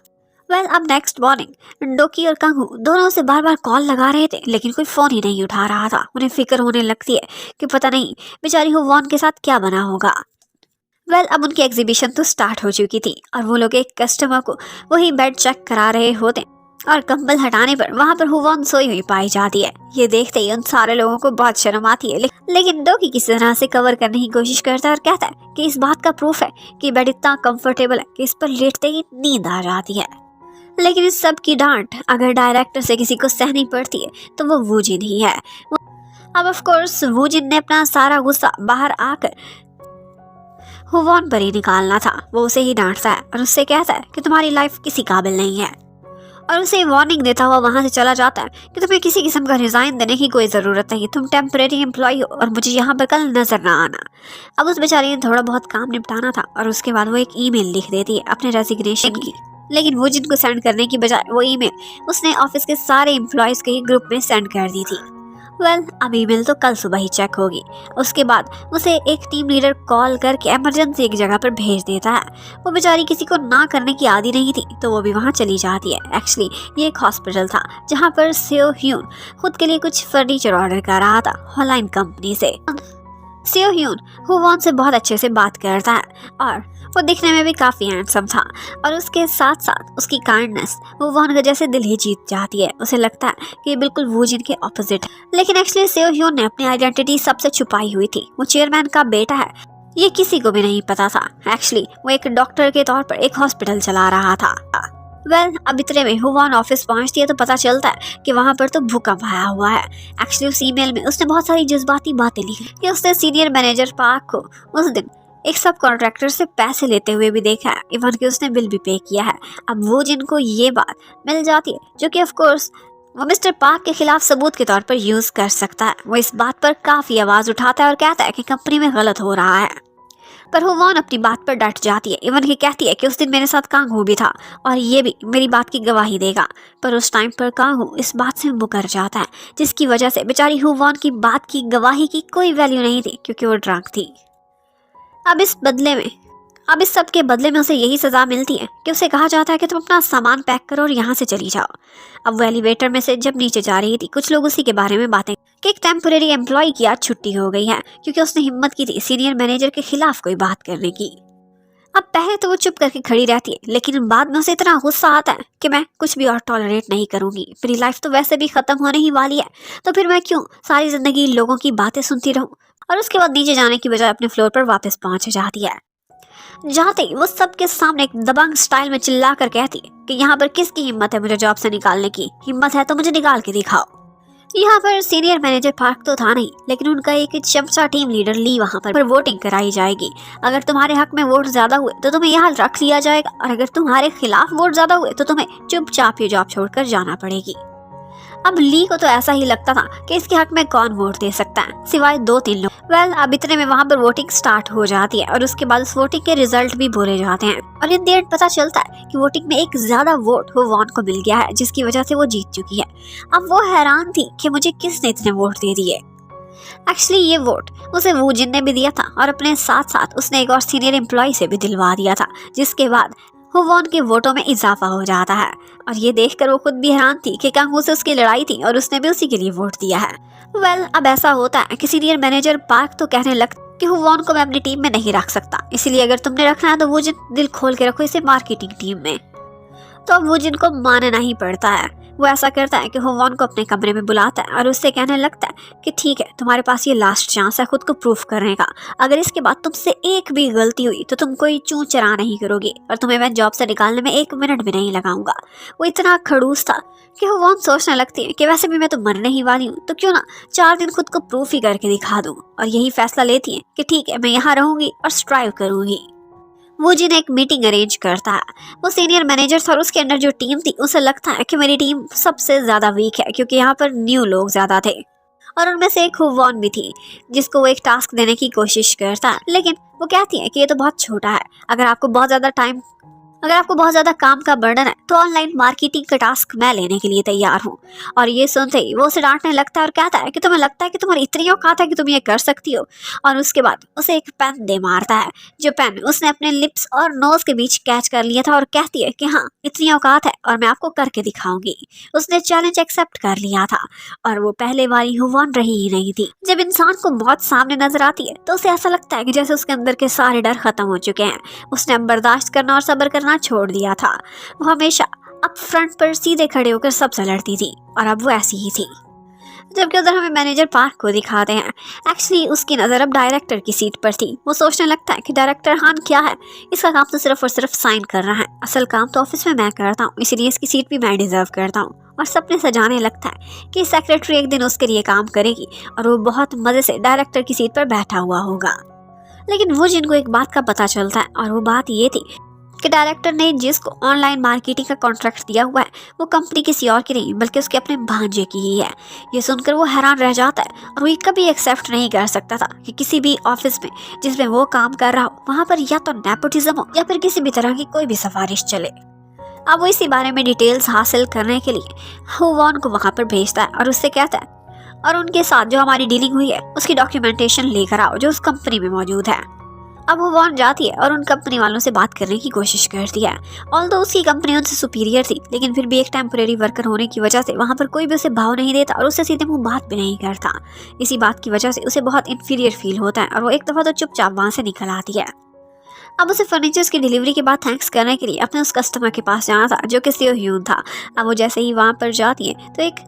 Speaker 1: अब नेक्स्ट मॉर्निंग डोकी और कंगू दोनों उसे बार बार कॉल लगा रहे थे लेकिन कोई फोन ही नहीं उठा रहा था। उन्हें फिक्र होने लगती है कि पता नहीं बेचारी होवॉन के साथ क्या बना होगा। अब उनकी एग्जीबिशन तो स्टार्ट हो चुकी थी और वो लोग एक कस्टमर को वही बेड चेक करा रहे होते और कंबल हटाने पर वहां पर होवॉन सोई हुई पाई जाती है। ये देखते ही उन सारे लोगों को बहुत शर्म आती है लेकिन डोकी किसी तरह से कवर करने की कोशिश करता है और कहता है कि इस बात का प्रूफ है कि बेड इतना कंफर्टेबल है कि इस पर लेटते ही नींद आ जाती है। लेकिन इस सब की डांट अगर डायरेक्टर से किसी को सहनी पड़ती है तो वो वूजिन ही है। अब ऑफ कोर्स वूजिन ने अपना सारा गुस्सा बाहर आकर होवॉन पर ही निकालना था। वो उसे ही डांटता है और उससे कहता है कि तुम्हारी लाइफ किसी काबिल नहीं है और उसे वार्निंग देता हुआ वहां से चला जाता है कि तुम्हें किसी किस्म का रिजाइन देने की कोई जरूरत नहीं, तुम टेम्परेरी एम्प्लॉय हो और मुझे यहाँ पर कल नजर ना आना। अब उस बेचारी ने थोड़ा बहुत काम निपटाना था और उसके बाद वो एक ईमेल लिख देती है अपने रेजिग्नेशन की। लेकिन वो जिनको सेंड करने की बजाय वो ईमेल उसने ऑफिस के सारे एम्प्लॉयज के ग्रुप में सेंड कर दी थी। अब ईमेल तो कल सुबह ही चेक होगी। उसके बाद उसे एक टीम लीडर कॉल करके इमरजेंसी एक जगह पर भेज देता है। वो बेचारी किसी को ना करने की आदी नहीं थी तो वो भी वहाँ चली जाती है। एक्चुअली ये एक हॉस्पिटल था जहाँ पर सेओ ह्यून खुद के लिए कुछ फर्नीचर ऑर्डर कर रहा था हॉलाइन कंपनी से। सेओ ह्यून होवॉन से बहुत अच्छे से बात करता है और वो दिखने में भी काफी हैंडसम था और उसके साथ साथ उसकी काइंडनेस होवॉन का जैसे दिल ही जीत जाती है। उसे लगता है कि ये बिल्कुल वूजिन के ऑपोजिट है। लेकिन एक्चुअली सेओ ह्यून ने अपनी आइडेंटिटी सबसे छुपाई हुई थी। वो चेयरमैन का बेटा है, ये किसी को भी नहीं पता था। एक्चुअली वो एक डॉक्टर के तौर पर एक हॉस्पिटल चला रहा था। अब इतने में होवॉन ऑफिस पहुंचती है तो पता चलता है कि वहां पर तो भूकंप आया हुआ है। एक्चुअली उस ईमेल में उसने बहुत सारी जज्बाती बातें लिखी कि उसने सीनियर मैनेजर पार्क को उस दिन एक सब कॉन्ट्रैक्टर से पैसे लेते हुए भी देखा है, इवन कि उसने बिल भी पे किया है। अब वो जिनको ये बात मिल जाती है जो कि ऑफ कोर्स वो मिस्टर पार्क के खिलाफ सबूत के तौर पर यूज कर सकता है। वो इस बात पर काफी आवाज उठाता है और कहता है कि कंपनी में गलत हो रहा है, पर होवॉन अपनी बात पर डट जाती है। इवन की कहती है कि उस दिन मेरे साथ कांगू भी था और ये भी मेरी बात की गवाही देगा। पर उस टाइम पर कांगू इस बात से मुकर जाता है जिसकी वजह से बेचारी होवॉन की बात की गवाही की कोई वैल्यू नहीं थी क्योंकि वो ड्रंक थी। अब इस सब के बदले में उसे यही सजा मिलती है कि उसे कहा जाता है कि तुम अपना सामान पैक करो और यहाँ से चली जाओ। अब वो एलिवेटर में से जब नीचे जा रही थी कुछ लोग उसी के बारे में बातें कि एक टेम्परेरी एम्प्लॉय की आज छुट्टी हो गई है क्योंकि उसने हिम्मत की थी सीनियर मैनेजर के खिलाफ कोई बात करने की। अब पहले तो वो चुप करके खड़ी रहती है लेकिन बाद में उसे इतना गुस्सा आता है कि मैं कुछ भी और टॉलरेट नहीं करूंगी। मेरी लाइफ तो वैसे भी खत्म होने ही वाली है तो फिर मैं क्यों सारी जिंदगी लोगों की बातें सुनती रहूं। और उसके बाद नीचे जाने की बजाय अपने फ्लोर पर वापस पहुंच जाती है। जाते ही वो सबके सामने एक दबंग स्टाइल में चिल्ला कर कहती है कि यहाँ पर किसकी हिम्मत है मुझे जॉब से निकालने की, हिम्मत है तो मुझे निकाल के दिखाओ। यहाँ पर सीनियर मैनेजर पार्क तो था नहीं लेकिन उनका एक चमचा टीम लीडर ली वहाँ पर वोटिंग कराई जाएगी। अगर तुम्हारे हक में वोट ज्यादा हुए तो तुम्हें यहाँ रख लिया जाएगा और अगर तुम्हारे खिलाफ वोट ज्यादा हुए तो तुम्हें चुपचाप ये जॉब छोड़कर जाना पड़ेगी। अब ली को तो ऐसा ही लगता था कि इसके हक में कौन वोट दे सकता है सिवाय 2-3 लोग। वेल अब इतने में वहाँ पर वोटिंग स्टार्ट हो जाती है और उसके बाद उस वोटिंग के रिजल्ट भी बोले जाते हैं और इन देर पता चलता है कि वोटिंग में एक ज्यादा वोट वॉन को मिल गया है, जिसकी वजह से वो जीत चुकी है। अब वो हैरान थी कि मुझे किसने इतने वोट दे दिए। एक्चुअली ये वोट उसे वूजिन ने भी दिया था और अपने साथ साथ उसने एक और सीनियर एम्प्लॉय से भी दिलवा दिया था, जिसके बाद हुवॉन के वोटों में इजाफा हो जाता है। और ये देखकर वो खुद भी हैरान थी कि कांगू से उसकी लड़ाई थी और उसने भी उसी के लिए वोट दिया है। वेल अब ऐसा होता है कि सीनियर मैनेजर पार्क तो कहने लगता कि हुवॉन को मैं अपनी टीम में नहीं रख सकता, इसीलिए अगर तुमने रखना है तो वूजिन दिल खोल के रखो इसे मार्केटिंग टीम में। तो अब वूजिन को मानना ही पड़ता है। वो ऐसा करता है कि हुवॉन को अपने कमरे में बुलाता है और उससे कहने लगता है कि ठीक है, तुम्हारे पास ये लास्ट चांस है खुद को प्रूफ करने का। अगर इसके बाद तुमसे एक भी गलती हुई तो तुम कोई चूं चरा नहीं करोगी और तुम्हें मैं जॉब से निकालने में 1 मिनट भी नहीं लगाऊंगा। वो इतना खड़ूस था कि हुवॉन सोचने लगती है कि वैसे भी मैं तो मरने ही वाली हूँ, तो क्यों ना 4 दिन खुद को प्रूफ ही करके दिखा दूँ। और यही फैसला लेती है कि ठीक है, मैं यहाँ रहूंगी और स्ट्राइव करूंगी। वूजिन एक मीटिंग अरेंज करता है। वो सीनियर मैनेजर था और उसके अंडर जो टीम थी उसे लगता है कि मेरी टीम सबसे ज्यादा वीक है, क्योंकि यहाँ पर न्यू लोग ज्यादा थे और उनमें से एक हुवॉन भी थी, जिसको वो एक टास्क देने की कोशिश करता है। लेकिन वो कहती है कि ये तो बहुत छोटा है, अगर आपको बहुत ज्यादा काम का बर्डन है तो ऑनलाइन मार्केटिंग का टास्क मैं लेने के लिए तैयार हूँ। और ये सुनते ही वो उसे डांटने लगता है और कहता है कि तुम्हें लगता है कि तुम्हारी इतनी औकात है कि तुम ये कर सकती हो। और उसके बाद उसे एक पेन दे मारता है, जो पेन उसने अपने लिप्स और नोज के बीच कैच कर लिया था, और कहती है कि हाँ, इतनी औकात है और मैं आपको करके दिखाऊंगी। उसने चैलेंज एक्सेप्ट कर लिया था और वो पहले वाली हुवॉन रही ही नहीं थी। जब इंसान को मौत सामने नजर आती है तो उसे ऐसा लगता है कि जैसे उसके अंदर के सारे डर खत्म हो चुके हैं। उसने अब बर्दाश्त करना और सब्र करना छोड़ दिया था। वो हमेशा अप फ्रंट पर सीधे खड़े होकर सबसे लड़ती थी और अब वो ऐसी ही थी। जबकि उधर हमें मैनेजर पार्क को दिखाते हैं। एक्चुअली उसकी नज़र अब डायरेक्टर की सीट पर थी। वो सोचने लगता है कि डायरेक्टर हान क्या है, इसका काम तो सिर्फ और सिर्फ साइन करना है, असल काम तो ऑफिस में मैं करता हूँ, इसीलिए इसकी सीट भी मैं डिजर्व करता हूँ। और सपने सजाने लगता है कि सेक्रेटरी एक दिन उसके लिए काम करेगी और वो बहुत मजे से डायरेक्टर की सीट पर बैठा हुआ होगा। लेकिन वो जिनको एक बात का पता चलता है और वो बात ये थी कि डायरेक्टर ने जिसको ऑनलाइन मार्केटिंग का कॉन्ट्रैक्ट दिया हुआ है वो कंपनी किसी और की नहीं बल्कि उसके अपने भांजे की ही है। ये सुनकर वो हैरान रह जाता है और वो ये कभी एक्सेप्ट नहीं कर सकता था कि किसी भी ऑफिस में जिसमें वो काम कर रहा हो वहाँ पर या तो नेपोटिज्म हो या फिर किसी भी तरह की कोई भी सिफारिश चले। अब वो इसी बारे में डिटेल्स हासिल करने के लिए हुवॉन को वहाँ पर भेजता है और उससे कहता है और उनके साथ जो हमारी डीलिंग हुई है उसकी डॉक्यूमेंटेशन लेकर आओ जो उस कंपनी में मौजूद है। अब हुवॉन जाती है और उन कंपनी वालों से बात करने की कोशिश करती है। ऑल्दो उसकी कंपनी उनसे सुपीरियर थी, लेकिन फिर भी एक टेम्परेरी वर्कर होने की वजह से वहाँ पर कोई भी उसे भाव नहीं देता और उससे सीधे मुंह बात भी नहीं करता। इसी बात की वजह से उसे बहुत इन्फीरियर फील होता है और वो एक दफ़ा तो चुपचाप वहाँ से निकल आती है। अब उसे फर्नीचर्स की डिलीवरी के बाद थैंक्स करने के लिए अपने उस कस्टमर के पास जाना था जो कि सियो ह्यून था। अब वो जैसे ही वहाँ पर जाती है तो एक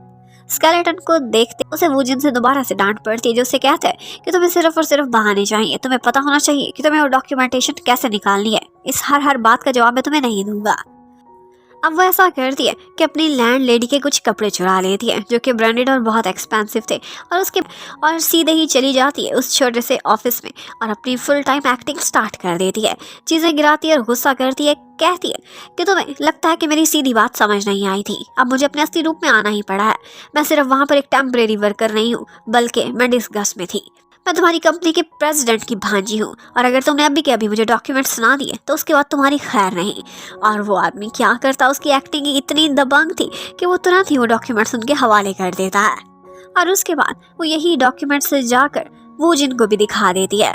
Speaker 1: स्केलेटन को देखते उसे वूजिन से दोबारा से डांट पड़ती है, जो उसे कहता है कि तुम्हें सिर्फ और सिर्फ बहाने चाहिए, तुम्हें पता होना चाहिए कि तुम्हें वो डॉक्यूमेंटेशन कैसे निकालनी है। इस हर बात का जवाब मैं तुम्हें नहीं दूंगा। अब वो ऐसा करती है कि अपनी लैंड लेडी के कुछ कपड़े चुरा लेती है जो कि ब्रांडेड और बहुत एक्सपेंसिव थे और सीधे ही चली जाती है उस छोटे से ऑफिस में और अपनी फुल टाइम एक्टिंग स्टार्ट कर देती है। चीज़ें गिराती है और गुस्सा करती है, कहती है कि तुम्हें लगता है कि मेरी सीधी बात समझ नहीं आई थी, अब मुझे अपने असली रूप में आना ही पड़ा है। मैं सिर्फ वहाँ पर एक टेम्परेरी वर्कर नहीं हूँ बल्कि मैं डिस्गस्ट में थी। मैं तुम्हारी कंपनी के प्रेसिडेंट की भांजी हूँ और अगर तुमने अभी के अभी मुझे डॉक्यूमेंट्स ना दिए तो उसके बाद तुम्हारी खैर नहीं। और वो आदमी क्या करता, उसकी एक्टिंग इतनी दबंग थी कि वो तुरंत ही वो डॉक्यूमेंट्स उनके हवाले कर देता है और उसके बाद वो यही डॉक्यूमेंट्स जाकर वूजिन को भी दिखा देती है।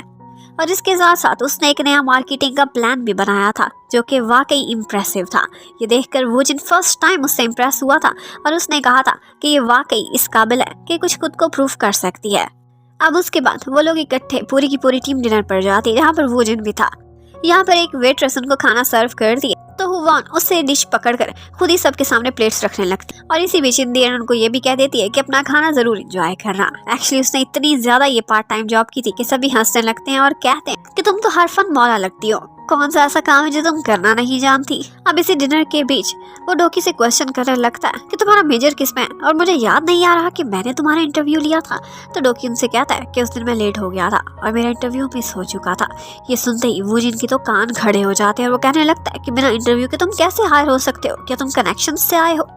Speaker 1: और इसके साथ साथ उसने एक नया मार्केटिंग का प्लान भी बनाया था जो कि वाकई इम्प्रेसिव था। ये देखकर वूजिन फर्स्ट टाइम उससे इम्प्रेस हुआ था और उसने कहा था कि ये वाकई इस काबिल है कि कुछ खुद को प्रूफ कर सकती है। अब उसके बाद वो लोग इकट्ठे पूरी की पूरी टीम डिनर पर जाती है जहाँ पर वूजिन भी था। यहाँ पर एक वेट्रेस उनको खाना सर्व करती है तो हुवॉन उससे डिश पकड़कर खुद ही सबके सामने प्लेट्स रखने लगती और इसी बीच इन देर उनको ये भी कह देती है कि अपना खाना जरूर एंजॉय करना। एक्चुअली उसने इतनी ज्यादा ये पार्ट टाइम जॉब की थी कि सभी हंसने लगते हैं और कहते हैं कि तुम तो हर फन मौला लगती हो, कौन सा ऐसा काम है जो तुम करना नहीं जानती। अब इसी डिनर के बीच वो डोकी से क्वेश्चन करने लगता है कि तुम्हारा मेजर किसमें है और मुझे याद नहीं आ रहा कि मैंने तुम्हारा इंटरव्यू लिया था। तो डोकी उनसे कहता है कि उस दिन मैं लेट हो गया था और मेरा इंटरव्यू मिस हो चुका था। ये सुनते ही वूजिन की तो कान खड़े हो जाते हैं और वो कहने लगता है कि बिना इंटरव्यू के तुम कैसे हायर हो सकते हो, क्या तुम कनेक्शन से आए हो।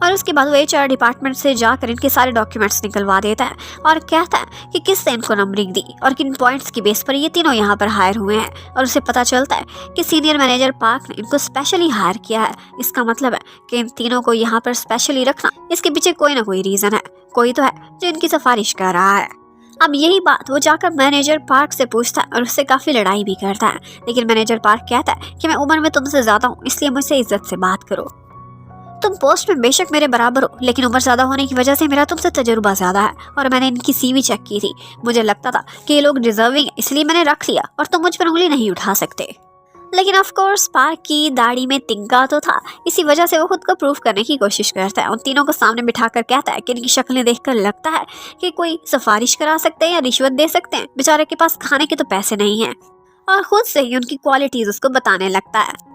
Speaker 1: और उसके बाद वो HR डिपार्टमेंट से जाकर इनके सारे डॉक्यूमेंट्स निकलवा देता है और कहता है कि किसने इनको नंबरिंग दी और किन पॉइंट्स की बेस पर ये तीनों यहाँ पर हायर हुए हैं। और उसे पता चलता है कि सीनियर मैनेजर पार्क ने इनको स्पेशली हायर किया है। इसका मतलब है कि इन तीनों को यहाँ पर स्पेशली रखना, इसके पीछे कोई ना कोई रीजन है, कोई तो है जो इनकी सिफारिश कर रहा है। अब यही बात वो जाकर मैनेजर पार्क से पूछता है और उससे काफी लड़ाई भी करता है, लेकिन मैनेजर पार्क कहता है कि मैं उम्र में तुमसे ज्यादा हूँ, इसलिए मुझसे इज्जत से बात करो। तुम पोस्ट में बेशक मेरे बराबर हो, लेकिन उम्र ज्यादा होने की वजह से मेरा तुमसे तजुर्बा ज्यादा है और मैंने इनकी CV चेक की थी। मुझे लगता था कि ये लोग डिजर्विंग है, इसलिए मैंने रख लिया और तुम मुझ पर उंगली नहीं उठा सकते। लेकिन ऑफ कोर्स पार्क की दाढ़ी में तिनका तो था, इसी वजह से वो खुद को प्रूव करने की कोशिश करता है। उन तीनों को सामने बिठाकर कहता है कि इनकी शक्लें देखकर लगता है कि कोई सिफारिश करा सकते हैं या रिश्वत दे सकते हैं। बेचारे के पास खाने के तो पैसे नहीं हैं और खुद से ही उनकी क्वालिटीज उसको बताने लगता है।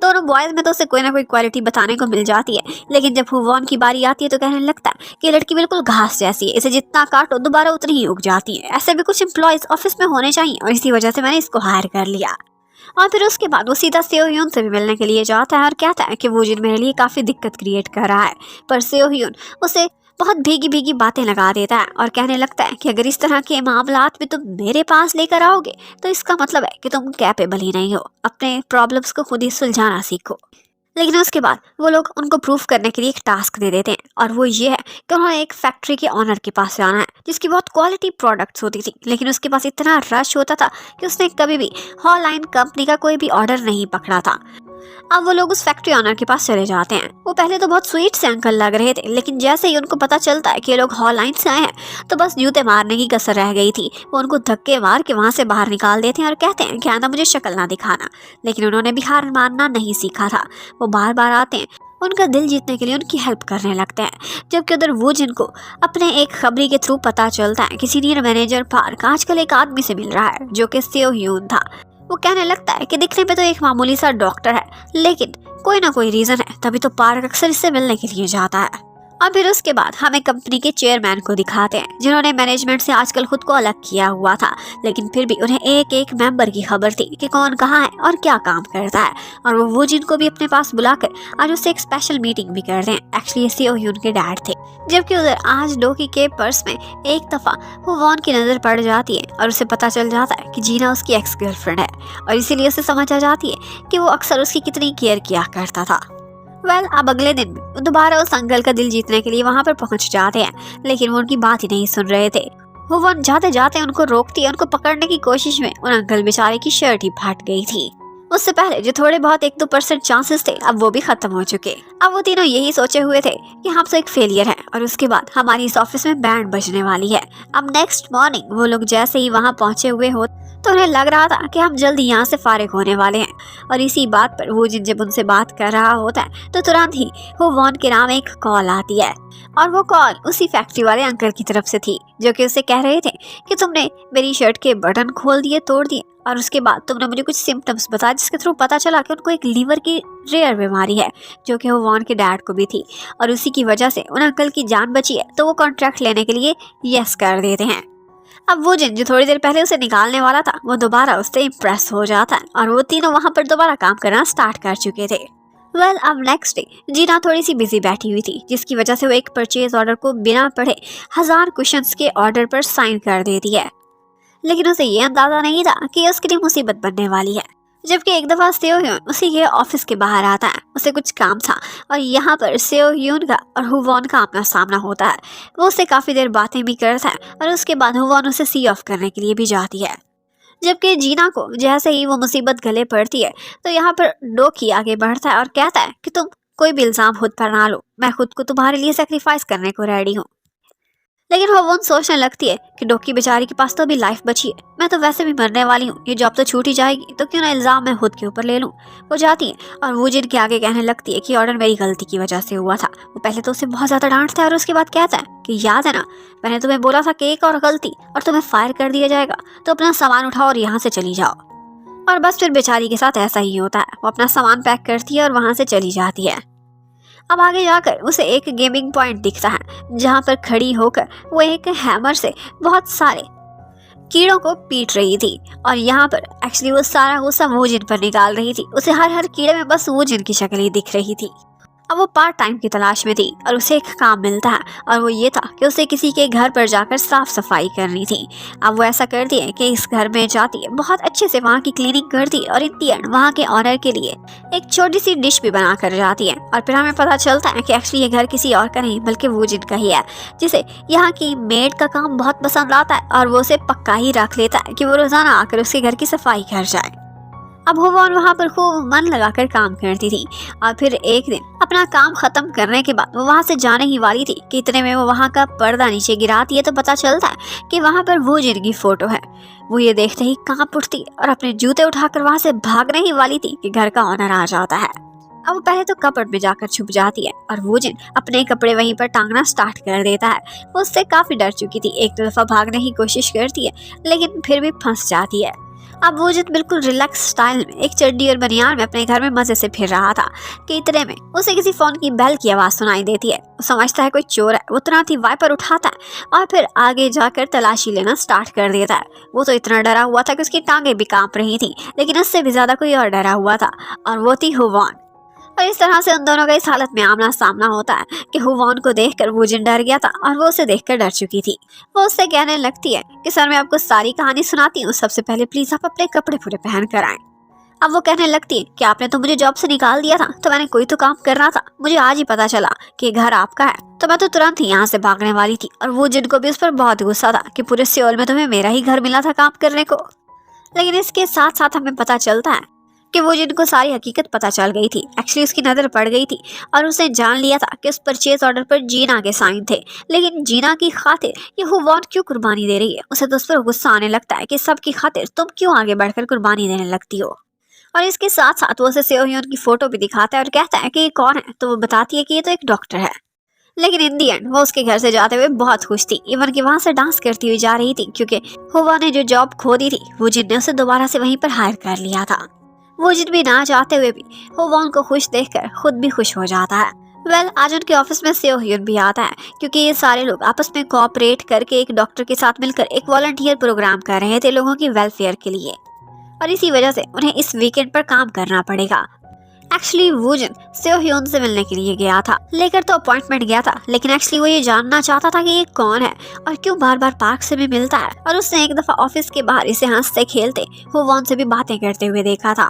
Speaker 1: दोनों बॉयज में तो उसे कोई ना कोई क्वालिटी बताने को मिल जाती है, लेकिन जब हुवॉन की बारी आती है तो कहने लगता है कि लड़की बिल्कुल घास जैसी है, इसे जितना काटो दोबारा उतनी ही उग जाती है। ऐसे भी कुछ एम्प्लॉयज ऑफिस में होने चाहिए और इसी वजह से मैंने इसको हायर कर लिया। और फिर उसके बाद वो सीधा सेओ ह्यून से भी मिलने के लिए जाता है और कहता है कि वो जिन मेरे लिए काफ़ी दिक्कत क्रिएट कर रहा है। पर सेओ ह्यून उसे बहुत भीगी भीगी बातें लगा देता है और कहने लगता है कि अगर इस तरह के मामलात में तुम मेरे पास लेकर आओगे तो इसका मतलब है कि तुम कैपेबल ही नहीं हो, अपने प्रॉब्लम्स को खुद ही सुलझाना सीखो। लेकिन उसके बाद वो लोग उनको प्रूफ करने के लिए एक टास्क दे देते हैं और वो ये है कि उन्होंने एक फैक्ट्री के ऑनर के पास जाना है जिसकी बहुत क्वालिटी प्रोडक्ट्स होती थी, लेकिन उसके पास इतना रश होता था कि उसने कभी भी हॉलाइन कंपनी का कोई भी ऑर्डर नहीं पकड़ा था। अब वो लोग उस फैक्ट्री ऑनर के पास चले जाते हैं। वो पहले तो बहुत स्वीट से अंकल लग रहे थे, लेकिन जैसे ही उनको पता चलता है कि ये लोग हॉलाइन से आए हैं तो बस जूते मारने की कसर रह गई थी। वो उनको धक्के मार के वहाँ से बाहर निकाल देते हैं और कहते हैं कि आंदा मुझे शक्ल ना दिखाना, लेकिन उन्होंने भी हार मानना नहीं सीखा था। वो बार बार आते हैं, उनका दिल जीतने के लिए उनकी हेल्प करने लगते हैं। जबकि उधर वो जिनको अपने एक खबरी के थ्रू पता चलता है कि सीनियर मैनेजर पार्क आजकल एक आदमी से मिल रहा है जो कि सेओ ह्यून था। वो कहने लगता है कि दिखने में तो एक मामूली सा डॉक्टर है, लेकिन कोई ना कोई रीजन है, तभी तो पार्क अक्सर इससे मिलने के लिए जाता है। और फिर उसके बाद हमें कंपनी के चेयरमैन को दिखाते हैं जिन्होंने मैनेजमेंट से आजकल खुद को अलग किया हुआ था, लेकिन फिर भी उन्हें एक एक मेंबर की खबर थी कि कौन कहाँ है और क्या काम करता है। और वो जिनको भी अपने पास बुलाकर आज उससे एक स्पेशल मीटिंग भी करते हैं। एक्चुअली ये सेओ ह्यून के डैड थे। जबकि उधर आज डोकी के पर्स में एक दफा हुवॉन की नजर पड़ जाती है और उसे पता चल जाता है कि जीना उसकी एक्स गर्लफ्रेंड है और इसीलिए उसे समझ आ जाती है कि वो अक्सर उसकी कितनी केयर किया करता था। अब अगले दिन दोबारा उस अंकल का दिल जीतने के लिए वहां पर पहुंच जाते हैं, लेकिन वो उनकी बात ही नहीं सुन रहे थे। वो जाते जाते उनको रोकती है। उनको पकड़ने की कोशिश में उन अंकल बेचारे की शर्ट ही फट गई थी। उससे पहले जो थोड़े बहुत 1-2% चांसेस थे अब वो भी खत्म हो चुके। अब वो तीनों यही सोचे हुए थे कि हम तो एक फेलियर है और उसके बाद हमारी इस ऑफिस में बैंड बजने वाली है। अब नेक्स्ट मॉर्निंग वो लोग जैसे ही वहां पहुंचे हुए हो तो उन्हें लग रहा था कि हम जल्दी यहाँ से फारिग होने वाले हैं। और इसी बात पर वो जिन जब उनसे बात कर रहा होता है तो तुरंत ही हुवॉन के नाम एक कॉल आती है और वो कॉल उसी फैक्ट्री वाले अंकल की तरफ से थी जो कि उसे कह रहे थे कि तुमने मेरी शर्ट के बटन खोल दिए, तोड़ दिए और उसके बाद तुमने मुझे कुछ सिम्टम्स बताए जिसके थ्रू पता चला कि उनको एक लीवर की रेयर बीमारी है जो कि हुवॉन के डैड को भी थी और उसी की वजह से उन अंकल की जान बची है। तो वो कॉन्ट्रैक्ट लेने के लिए यस कर देते हैं। अब वो जिन जो थोड़ी देर पहले उसे निकालने वाला था वो दोबारा उससे इम्प्रेस हो जाता है और वो तीनों वहां पर दोबारा काम करना स्टार्ट कर चुके थे। अब नेक्स्ट डे जीना थोड़ी सी बिजी बैठी हुई थी जिसकी वजह से वो एक परचेज ऑर्डर को बिना पढ़े 1000 कुशन्स के ऑर्डर पर साइन कर देती है, लेकिन उसे ये अंदाजा नहीं था कि ये उसके लिए मुसीबत बनने वाली है। जबकि एक दफा सेओ ह्यून उसी के ऑफिस के बाहर आता है, उसे कुछ काम था और यहाँ पर सेओ ह्यून का और हुवॉन का आमना सामना होता है। वो उससे काफी देर बातें भी करता है और उसके बाद हुवॉन उसे सी ऑफ करने के लिए भी जाती है। जबकि जीना को जैसे ही वो मुसीबत गले पड़ती है तो यहाँ पर डोकी आगे बढ़ता है और कहता है कि तुम कोई भी इल्जाम खुद पर ना लो, मैं खुद को तुम्हारे लिए सेक्रीफाइस करने को रेडी हूँ। लेकिन हुवॉन सोचने लगती है कि डोकी बेचारी के पास तो अभी लाइफ बची है, मैं तो वैसे भी मरने वाली हूँ, ये जॉब तो छूट ही जाएगी तो क्यों ना इल्जाम मैं खुद के ऊपर ले लूँ। वो जाती है और वो जिन के आगे कहने लगती है कि ऑर्डर मेरी गलती की वजह से हुआ था। वो पहले तो उसे बहुत ज्यादा डांटता है और उसके बाद कहता है कि याद है ना, मैंने तुम्हें बोला था कि एक और गलती और तुम्हें फायर कर दिया जाएगा, तो अपना सामान उठाओ और यहाँ से चली जाओ। और बस फिर बेचारी के साथ ऐसा ही होता है। वो अपना सामान पैक करती है और वहाँ से चली जाती है। अब आगे जाकर उसे एक गेमिंग पॉइंट दिखता है जहाँ पर खड़ी होकर वो एक हैमर से बहुत सारे कीड़ों को पीट रही थी और यहाँ पर एक्चुअली वो सारा गुस्सा वो जिन पर निकाल रही थी। उसे हर कीड़े में बस वो जिन की शक्ल ही दिख रही थी। अब वो पार्ट टाइम की तलाश में थी और उसे एक काम मिलता है और वो ये था कि उसे किसी के घर पर जाकर साफ सफाई करनी थी। अब वो ऐसा करती है कि इस घर में जाती है, बहुत अच्छे से वहाँ की क्लीनिंग करती है और इन दी एंड वहाँ के ऑनर के लिए एक छोटी सी डिश भी बना कर जाती है। और फिर हमें पता चलता है कि एक्चुअली ये घर किसी और का नहीं बल्कि वो जिनका ही है, जिसे यहाँ की मेड का काम बहुत पसंद आता है और वो उसे पक्का ही रख लेता है कि वो रोजाना आकर उसके घर की सफाई कर जाए। अब होवॉन वहाँ पर खूब मन लगाकर काम करती थी और फिर एक दिन अपना काम खत्म करने के बाद वो वहाँ से जाने ही वाली थी कि इतने में वो वहाँ का पर्दा नीचे गिराती है तो पता चलता है कि वहाँ पर वो जिनकी फोटो है। वो ये देखते ही कांप उठती और अपने जूते उठाकर वहाँ से भागने ही वाली थी कि घर का ऑनर आ जाता है। अब वो पहले तो कपड़ में जाकर छुप जाती है और वो जिन अपने कपड़े वहीं पर टांगना स्टार्ट कर देता है। वो उससे काफी डर चुकी थी, एक दफा भागने की कोशिश करती है लेकिन फिर भी फंस जाती है। अब वो जिन बिल्कुल रिलैक्स स्टाइल में एक चड्डी और बनियान में अपने घर में मजे से फिर रहा था कि इतने में उसे किसी फोन की बेल की आवाज सुनाई देती है। वो समझता है कोई चोर है, वो तुरंत ही वाइपर उठाता है और फिर आगे जाकर तलाशी लेना स्टार्ट कर देता है। वो तो इतना डरा हुआ था कि उसकी टांगे भी कांप रही थी, लेकिन उससे भी ज्यादा कोई और डरा हुआ था और वो थी होवॉन। और इस तरह से उन दोनों का इस हालत में आमना सामना होता है कि होवॉन को देखकर वो जिन डर गया था और वो उसे देखकर डर चुकी थी। वो उससे कहने लगती है कि सर मैं आपको सारी कहानी सुनाती हूँ, सबसे पहले प्लीज आप अपने कपड़े पूरे पहन कर आए। अब वो कहने लगती है कि आपने तो मुझे जॉब से निकाल दिया था तो मैंने कोई तो काम करना था, मुझे आज ही पता चला कि घर आपका है तो मैं तो तुरंत ही यहाँ से भागने वाली थी। और वो जिनको भी उस पर बहुत गुस्सा था कि पूरे सियोल में तुम्हें मेरा ही घर मिला था काम करने को। लेकिन इसके साथ साथ हमें पता चलता है कि वो जिनको सारी हकीकत पता चल गई थी, एक्चुअली उसकी नज़र पड़ गई थी और उसने जान लिया था कि उस परचेज ऑर्डर पर जीना के साइन थे। लेकिन जीना की खातिर ये होवॉन क्यों कुर्बानी दे रही है, उसे तो उस पर गुस्सा आने लगता है कि सबकी खातिर तुम क्यों आगे बढ़कर कुर्बानी देने लगती हो। और इसके साथ साथ वो उसे सेओह्योन की फोटो भी दिखाता है और कहता है कि ये कौन है, तो वो बताती है कि ये तो एक डॉक्टर है। लेकिन इन दी एंड वो उसके घर से जाते हुए बहुत खुश थी, इवन कि वहां से डांस करती हुई जा रही थी क्योंकि होवा ने जो जॉब खो दी थी वो जिन ने उसे दोबारा से वहीं पर हायर कर लिया था। वो जिन भी ना चाहते हुए भी होवॉन को खुश देखकर खुद भी खुश हो जाता है। आज उनके ऑफिस में सेओह्योन भी आता है क्योंकि ये सारे लोग आपस में कोऑपरेट करके एक डॉक्टर के साथ मिलकर एक वॉलंटियर प्रोग्राम कर रहे थे लोगों की वेलफेयर के लिए, और इसी वजह से उन्हें इस वीकेंड पर काम करना पड़ेगा। एक्चुअली वो जिन सेओह्योन से मिलने के लिए गया था, लेकर तो अपॉइंटमेंट गया था, लेकिन एक्चुअली वो ये जानना चाहता था कि ये कौन है और क्यों बार बार पार्क से भी मिलता है। और उसने एक दफा ऑफिस के बाहर इसे हंसते खेलते होवॉन से भी बातें करते हुए देखा था।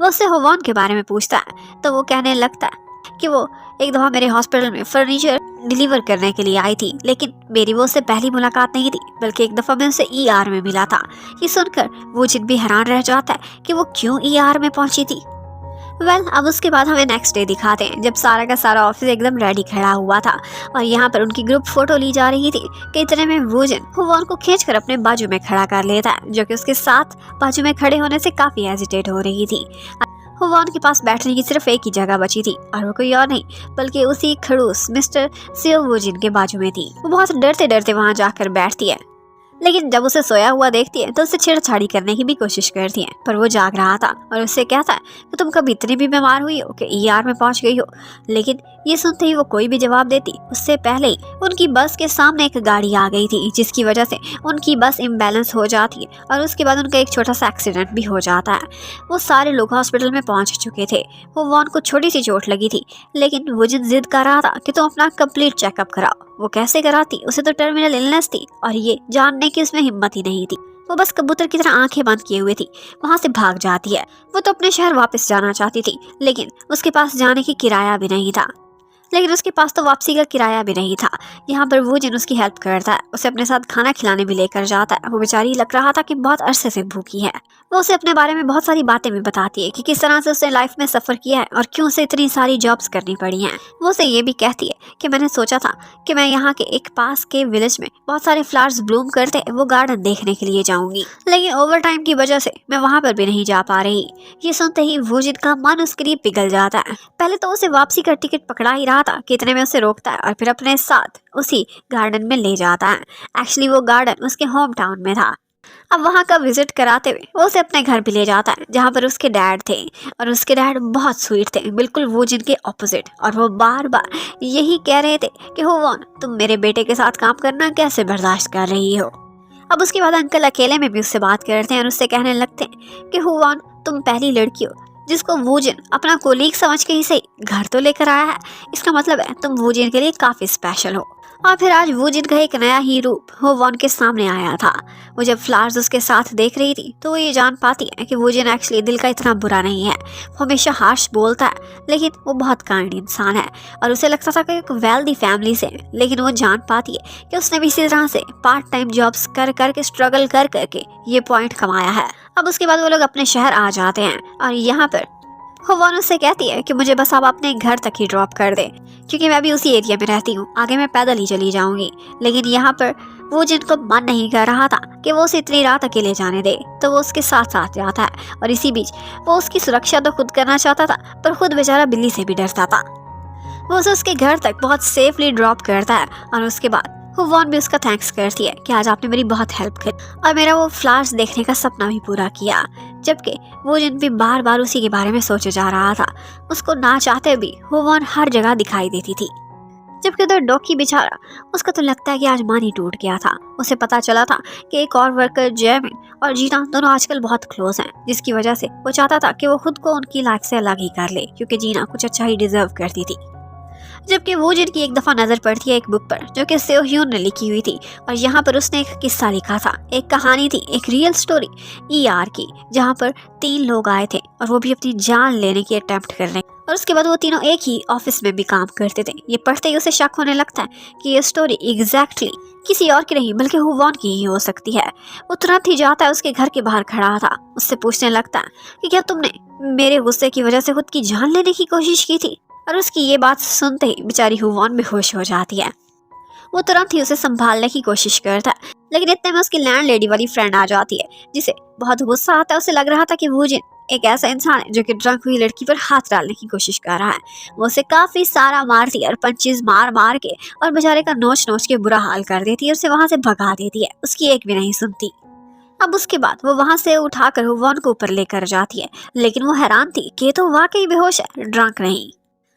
Speaker 1: वो उससे होवॉन के बारे में पूछता है तो वो कहने लगता है कि वो एक दफा मेरे हॉस्पिटल में फर्नीचर डिलीवर करने के लिए आई थी, लेकिन मेरी वो उससे पहली मुलाकात नहीं थी बल्कि एक दफा मैं उसे ER में मिला था। ये सुनकर वो जिन भी हैरान रह जाता है कि वो क्यों ER में पहुंची थी। अब उसके बाद हमें नेक्स्ट डे दिखाते हैं जब सारा का सारा ऑफिस एकदम रेडी खड़ा हुआ था और यहाँ पर उनकी ग्रुप फोटो ली जा रही थी कि इतने में वो जिन होवॉन को खींचकर अपने बाजू में खड़ा कर लेता है, जो कि उसके साथ बाजू में खड़े होने से काफी हेजिटेट हो रही थी। होवॉन के पास बैठने की सिर्फ एक ही जगह बची थी और वो कोई और नहीं बल्कि उसी खड़ूस मिस्टर सेओवोजिन के बाजू में थी। वो बहुत डरते डरते वहां जाकर बैठती है, लेकिन जब उसे सोया हुआ देखती है तो उससे छेड़छाड़ी करने की भी कोशिश करती है, पर वो जाग रहा था और उससे कहता है कि तुम कभी इतनी भी बीमार हुई हो कि ER में पहुंच गई हो। लेकिन ये सुनते ही वो कोई भी जवाब देती उससे पहले ही उनकी बस के सामने एक गाड़ी आ गई थी, जिसकी वजह से उनकी बस इम्बैलेंस हो जाती है और उसके बाद उनका एक छोटा सा एक्सीडेंट भी हो जाता है। वो सारे लोग हॉस्पिटल में पहुंच चुके थे। होवॉन को छोटी सी चोट लगी थी, लेकिन वो जिद कर रहा था कि तुम अपना कंप्लीट चेकअप कराओ। वो कैसे कराती, उसे तो टर्मिनल इलनेस थी और ये जानने की उसमें हिम्मत ही नहीं थी। वो बस कबूतर की तरह आंखें बंद किए हुए थी वहां से भाग जाती है। वो तो अपने शहर वापस जाना चाहती थी, लेकिन उसके पास जाने की किराया भी नहीं था। वापसी का किराया भी नहीं था। यहाँ पर वो जिन उसकी हेल्प करता है, उसे अपने साथ खाना खिलाने भी लेकर जाता है। वो बेचारी लग रहा था कि बहुत अरसे से भूखी है। वो उसे अपने बारे में बहुत सारी बातें भी बताती है कि किस तरह से उसने लाइफ में सफर किया है और क्यों उसे इतनी सारी जॉब्स करनी पड़ी हैं। वो उसे ये भी कहती है कि मैंने सोचा था कि मैं यहाँ के एक पास के विलेज में बहुत सारे फ्लावर्स ब्लूम करते वो गार्डन देखने के लिए जाऊंगी, लेकिन ओवर टाइम की वजह से मैं वहाँ पर भी नहीं जा पा रही। ये सुनते ही वो जिन का मन उसके लिए पिघल जाता है। पहले तो उसे वापसी का टिकट पकड़ा ही रहा था कि इतने में उसे रोकता है और फिर अपने साथ उसी गार्डन में ले जाता है। एक्चुअली वो गार्डन उसके होम टाउन में था। अब वहाँ का विजिट कराते हुए वो उसे अपने घर भी ले जाता है, जहाँ पर उसके डैड थे और उसके डैड बहुत स्वीट थे, बिल्कुल वो जिनके ऑपोजिट। और वो बार बार यही कह रहे थे कि होवॉन तुम मेरे बेटे के साथ काम करना कैसे बर्दाश्त कर रही हो। अब उसके बाद अंकल अकेले में भी उससे बात करते हैं और उससे कहने लगते हैं कि होवॉन तुम पहली लड़की हो जिसको वूजिन अपना कोलीग समझ के ही सही घर तो लेकर आया है। इसका मतलब है तुम वूजिन के लिए काफी स्पेशल हो। और फिर आज वूजिन का एक नया ही रूप होवॉन के सामने आया था। वो जब फ्लावर्स उसके साथ देख रही थी तो वो ये जान पाती है कि वूजिन एक्चुअली दिल का इतना बुरा नहीं है। वो हमेशा हार्श बोलता है लेकिन वो बहुत काइंड इंसान है और उसे लगता था कि एक वेल्दी फैमिली से, लेकिन वो जान पाती है कि उसने भी इसी तरह से पार्ट टाइम जॉब्स कर करके स्ट्रगल कर करके ये पॉइंट कमाया है। अब उसके बाद वो लोग अपने शहर आ जाते हैं और यहाँ पर होवॉन उससे कहती है कि मुझे बस आप अपने घर तक ही ड्रॉप कर दे, क्योंकि मैं भी उसी एरिया में रहती हूँ, आगे मैं पैदल ही चली जाऊंगी। लेकिन यहाँ पर वो जिनको मन नहीं कर रहा था कि वो उसे इतनी रात अकेले जाने दे, तो वो उसके साथ साथ जाता है। और इसी बीच वो उसकी सुरक्षा तो खुद करना चाहता था, पर खुद बेचारा बिल्ली से भी डरता था। वो उसे उसके घर तक बहुत सेफली ड्रॉप करता है और उसके बाद होवॉन भी उसका थैंक्स करती है कि आज आपने मेरी बहुत हेल्प की और मेरा वो फ्लावर्स देखने का सपना भी पूरा किया। जबकि वो जिन भी बार बार उसी के बारे में सोचे जा रहा था, उसको ना चाहते भी होवॉन हर जगह दिखाई देती थी। जबकि उधर डॉकी बेचारा, उसका तो लगता है कि आज मान ही टूट गया था। उसे पता चला था कि एक और वर्कर जैमिन और जीना दोनों आजकल बहुत क्लोज हैं, जिसकी वजह से वो चाहता था कि वो खुद को उनकी लाइफ से अलग ही कर ले, क्योंकि जीना कुछ अच्छा ही डिजर्व करती थी। जबकि वो जिनकी एक दफा नजर पड़ती है एक बुक पर जो कि सेओ ह्यून ने लिखी हुई थी, और यहाँ पर उसने एक किस्सा लिखा था, एक कहानी थी, एक रियल स्टोरी ER की, जहाँ पर 3 लोग आए थे और वो भी अपनी जान लेने की अटेम्प्ट कर रहे हैं। और उसके बाद वो तीनों एक ही ऑफिस में भी काम करते थे। ये पढ़ते ही उसे शक होने लगता है कि ये स्टोरी एग्जैक्टली किसी और की नहीं बल्कि होवॉन की ही हो सकती है। वो तुरंत ही जाता है, उसके घर के बाहर खड़ा था, उससे पूछने लगता है कि क्या तुमने मेरे गुस्से की वजह से खुद की जान लेने की कोशिश की थी। और उसकी ये बात सुनते ही बेचारी होवॉन बेहोश हो जाती है। वो तुरंत ही उसे संभालने की कोशिश करता है, लेकिन इतने में उसकी लैंडलेडी वाली फ्रेंड आ जाती है, जिसे बहुत गुस्सा आता है। उसे लग रहा था कि वूजिन एक ऐसा इंसान है जो कि ड्रंक हुई लड़की पर हाथ डालने की कोशिश कर रहा है। वो उसे काफी सारा मारती है और पंचेस मार मार के और बेचारे का नोच नोच के बुरा हाल कर देती है, उसे वहां से भगा देती है। उसकी एक भी नहीं सुनती। अब उसके बाद वो वहां से उठाकर होवॉन को ऊपर लेकर जाती है, लेकिन वो हैरान थी कि ये तो वाकई बेहोश है, ड्रंक नहीं।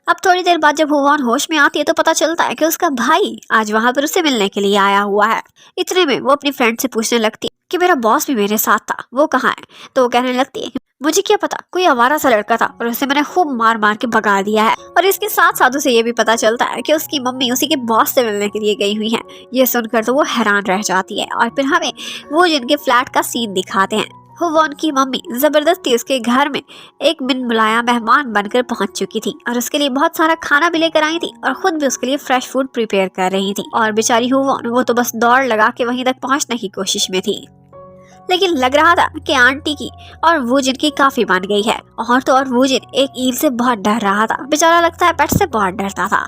Speaker 1: अब थोड़ी देर बाद जब होवॉन होश में आती है तो पता चलता है कि उसका भाई आज वहां पर उसे मिलने के लिए आया हुआ है। इतने में वो अपनी फ्रेंड से पूछने लगती है कि मेरा बॉस भी मेरे साथ था, वो कहाँ है। तो वो कहने लगती है मुझे क्या पता, कोई आवारा सा लड़का था और उसे मैंने खूब मार मार के भगा दिया है। और इसके साथ साथ उसे ये भी पता चलता है कि उसकी मम्मी उसी के बॉस से मिलने के लिए गई हुई है। ये सुनकर तो वो हैरान रह जाती है। और फिर हमें वो जिनके फ्लैट का सीन दिखाते हैं। होवॉन की मम्मी जबरदस्ती उसके घर में एक मिनमुलाया मेहमान बनकर पहुंच चुकी थी और उसके लिए बहुत सारा खाना भी लेकर आई थी और खुद भी उसके लिए फ्रेश फूड प्रिपेयर कर रही थी। और बेचारी होवॉन वो तो बस दौड़ लगा के वहीं तक पहुंचने की कोशिश में थी, लेकिन लग रहा था कि आंटी की और वूजिन की काफी बन गई है। और तो और वूजिन एक ईल से बहुत डर रहा था, बेचारा लगता है पेट से बहुत डरता था।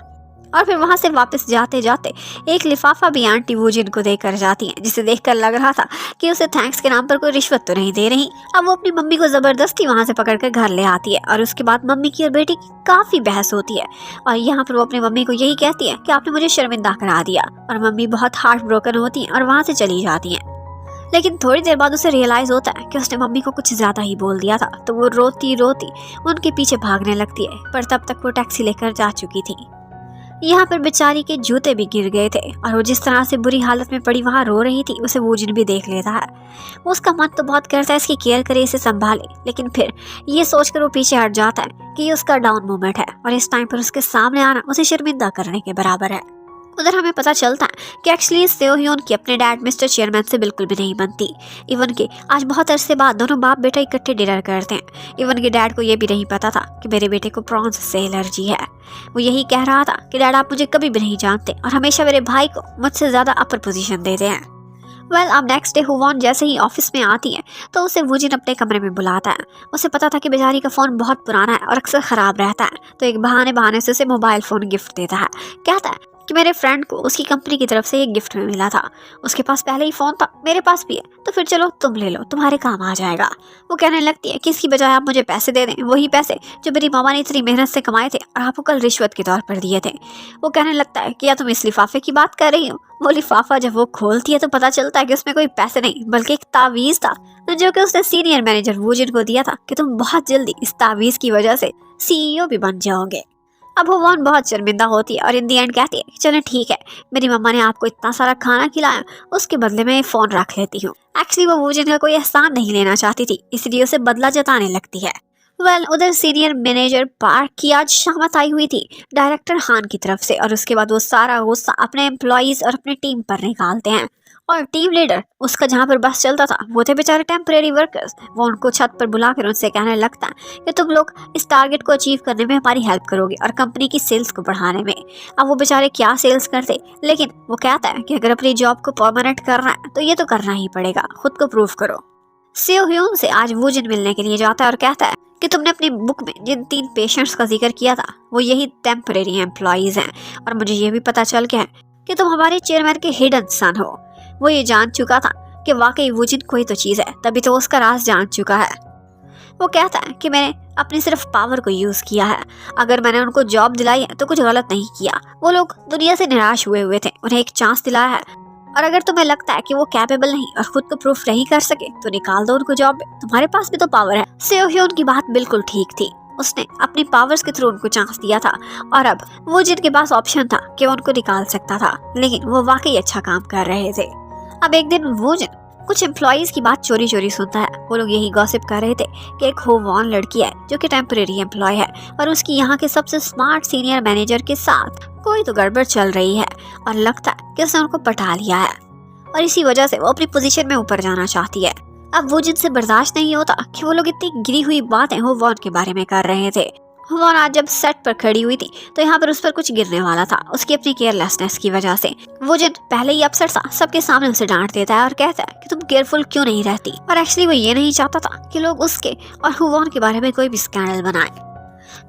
Speaker 1: और फिर वहां से वापस जाते जाते एक लिफाफा भी आंटी वूजिन को देकर जाती है, जिसे देखकर लग रहा था कि उसे थैंक्स के नाम पर कोई रिश्वत तो नहीं दे रही। अब वो अपनी मम्मी को जबरदस्ती वहां से पकड़कर घर ले आती है और उसके बाद मम्मी की और बेटी की काफी बहस होती है। और यहाँ पर वो अपनी मम्मी को यही कहती है कि आपने मुझे शर्मिंदा करा दिया, और मम्मी बहुत हार्ट ब्रोकन होती है और वहां से चली जाती है। लेकिन थोड़ी देर बाद उसे रियलाइज होता है कि उसने मम्मी को कुछ ज्यादा ही बोल दिया था, तो वो रोती रोती उनके पीछे भागने लगती है, पर तब तक वो टैक्सी लेकर जा चुकी थी। यहाँ पर बेचारी के जूते भी गिर गए थे और वो जिस तरह से बुरी हालत में पड़ी वहाँ रो रही थी, उसे वूजिन भी देख लेता है। उसका मन तो बहुत करता है इसकी केयर करे, इसे संभाले, लेकिन फिर ये सोचकर वो पीछे हट जाता है कि ये उसका डाउन मोमेंट है और इस टाइम पर उसके सामने आना उसे शर्मिंदा करने के बराबर है। उधर हमें पता चलता है कि एक्चुअली सेओ ह्यून की अपने डैड मिस्टर चेयरमैन से बिल्कुल भी नहीं बनती। इवन के आज बहुत अरसे बाद दोनों बाप बेटा इकट्ठे डिनर करते हैं। इवन के डैड को ये भी नहीं पता था कि मेरे बेटे को प्रॉन्स से एलर्जी है। वो यही कह रहा था कि डैड आप मुझे कभी भी नहीं जानते और हमेशा मेरे भाई को मुझसे ज्यादा अपर पोजीशन देते हैं। अब नेक्स्ट डे होवॉन जैसे ही ऑफिस में आती है तो उसे वूजिन अपने कमरे में बुलाता है। उसे पता था कि बेचारी का फोन बहुत पुराना है और अक्सर खराब रहता है, तो एक बहाने से उसे मोबाइल फोन गिफ्ट देता है। कहता है कि मेरे फ्रेंड को उसकी कंपनी की तरफ से एक गिफ्ट में मिला था, उसके पास पहले ही फोन था, मेरे पास भी है, तो फिर चलो तुम ले लो, तुम्हारे काम आ जाएगा। वो कहने लगती है कि इसकी बजाय आप मुझे पैसे दे दें, वही पैसे जो मेरी मामा ने इतनी मेहनत से कमाए थे और आपको कल रिश्वत के तौर पर दिए थे। वो कहने लगता है कि या तुम इस लिफाफे की बात कर रही हो। वो लिफाफा जब वो खोलती है तो पता चलता है कि उसमें कोई पैसे नहीं बल्कि एक तावीज था, जो कि उसने सीनियर मैनेजर वूजिन को दिया था कि तुम बहुत जल्दी इस तावीज की वजह से CEO भी बन जाओगे। अब होवॉन बहुत शर्मिंदा होती है और इन दी एंड कहती है कि चलो ठीक है, मेरी मम्मा ने आपको इतना सारा खाना खिलाया, उसके बदले में फ़ोन रख लेती हूँ। एक्चुअली वो वूजिन का कोई एहसान नहीं लेना चाहती थी, इसलिए उसे बदला जताने लगती है। वेल उधर सीनियर मैनेजर पार्क की आज शामत आई हुई थी डायरेक्टर हान की तरफ से, और उसके बाद वो सारा गुस्सा अपने एम्प्लॉयज और अपनी टीम पर निकालते हैं। और टीम लीडर उसका जहाँ पर बस चलता था वो थे बेचारे टेम्परेरी वर्कर्स। वो उनको छत पर बुलाकर उनसे कहने लगता है कि तुम लोग इस टारगेट को अचीव करने में हमारी हेल्प करोगे और कंपनी की सेल्स को बढ़ाने में। अब वो बेचारे क्या सेल्स करते, लेकिन वो कहता है कि अगर अपनी जॉब को परमानेंट करना है तो ये तो करना ही पड़ेगा, खुद को प्रूव करो। सेओ ह्यून से आज वूजिन मिलने के लिए जाता है और कहता है कि तुमने अपनी बुक में जिन 3 पेशेंट्स का जिक्र किया था वो यही टेम्परेरी एम्प्लॉयज हैं, और मुझे ये भी पता चल गया है कि तुम हमारे चेयरमैन के हिडन सन हो। वो ये जान चुका था कि वाकई वूजिन कोई तो चीज़ है, तभी तो उसका राज जान चुका है। वो कहता है कि मैंने अपनी सिर्फ पावर को यूज़ किया है, अगर मैंने उनको जॉब दिलाई है तो कुछ गलत नहीं किया। वो लोग दुनिया से निराश हुए थे, उन्हें एक चांस दिलाया है, और अगर तुम्हें लगता है कि वो कैपेबल नहीं और खुद को प्रूफ नहीं कर सके तो निकाल दो उनको जॉब में, तुम्हारे पास भी तो पावर है। सेओ ह्यून की बात बिल्कुल ठीक थी, उसने अपनी पावर्स के थ्रू उनको चांस दिया था, और अब वो जिनके पास ऑप्शन था कि वो उनको निकाल सकता था, लेकिन वो वाकई अच्छा काम कर रहे थे। अब एक दिन वो जिन कुछ एम्प्लॉयज की बात चोरी चोरी सुनता है। वो लोग यही गॉसिप कर रहे थे कि एक हो वॉन लड़की है जो कि टेम्परेरी एम्प्लॉय है, और उसकी यहाँ के सबसे स्मार्ट सीनियर मैनेजर के साथ कोई तो गड़बड़ चल रही है, और लगता है कि उसने उनको पटा लिया है, और इसी वजह से वो अपनी पोजीशन में ऊपर जाना चाहती है। अब वो जिनसे बर्दाश्त नहीं होता कि वो लोग इतनी गिरी हुई बातें हो वॉन के बारे में कर रहे थे। वॉन आज जब सेट पर खड़ी हुई थी तो यहाँ पर उस पर कुछ गिरने वाला था, उसकी अपनी केयरलेसनेस की वजह से। वो जिन पहले ही अपसेट था, सबके सामने उसे डांट देता है और कहता है कि तुम केयरफुल क्यों नहीं रहती, और एक्चुअली वो ये नहीं चाहता था कि लोग उसके और हुवॉन के बारे में कोई भी स्कैंडल बनाए।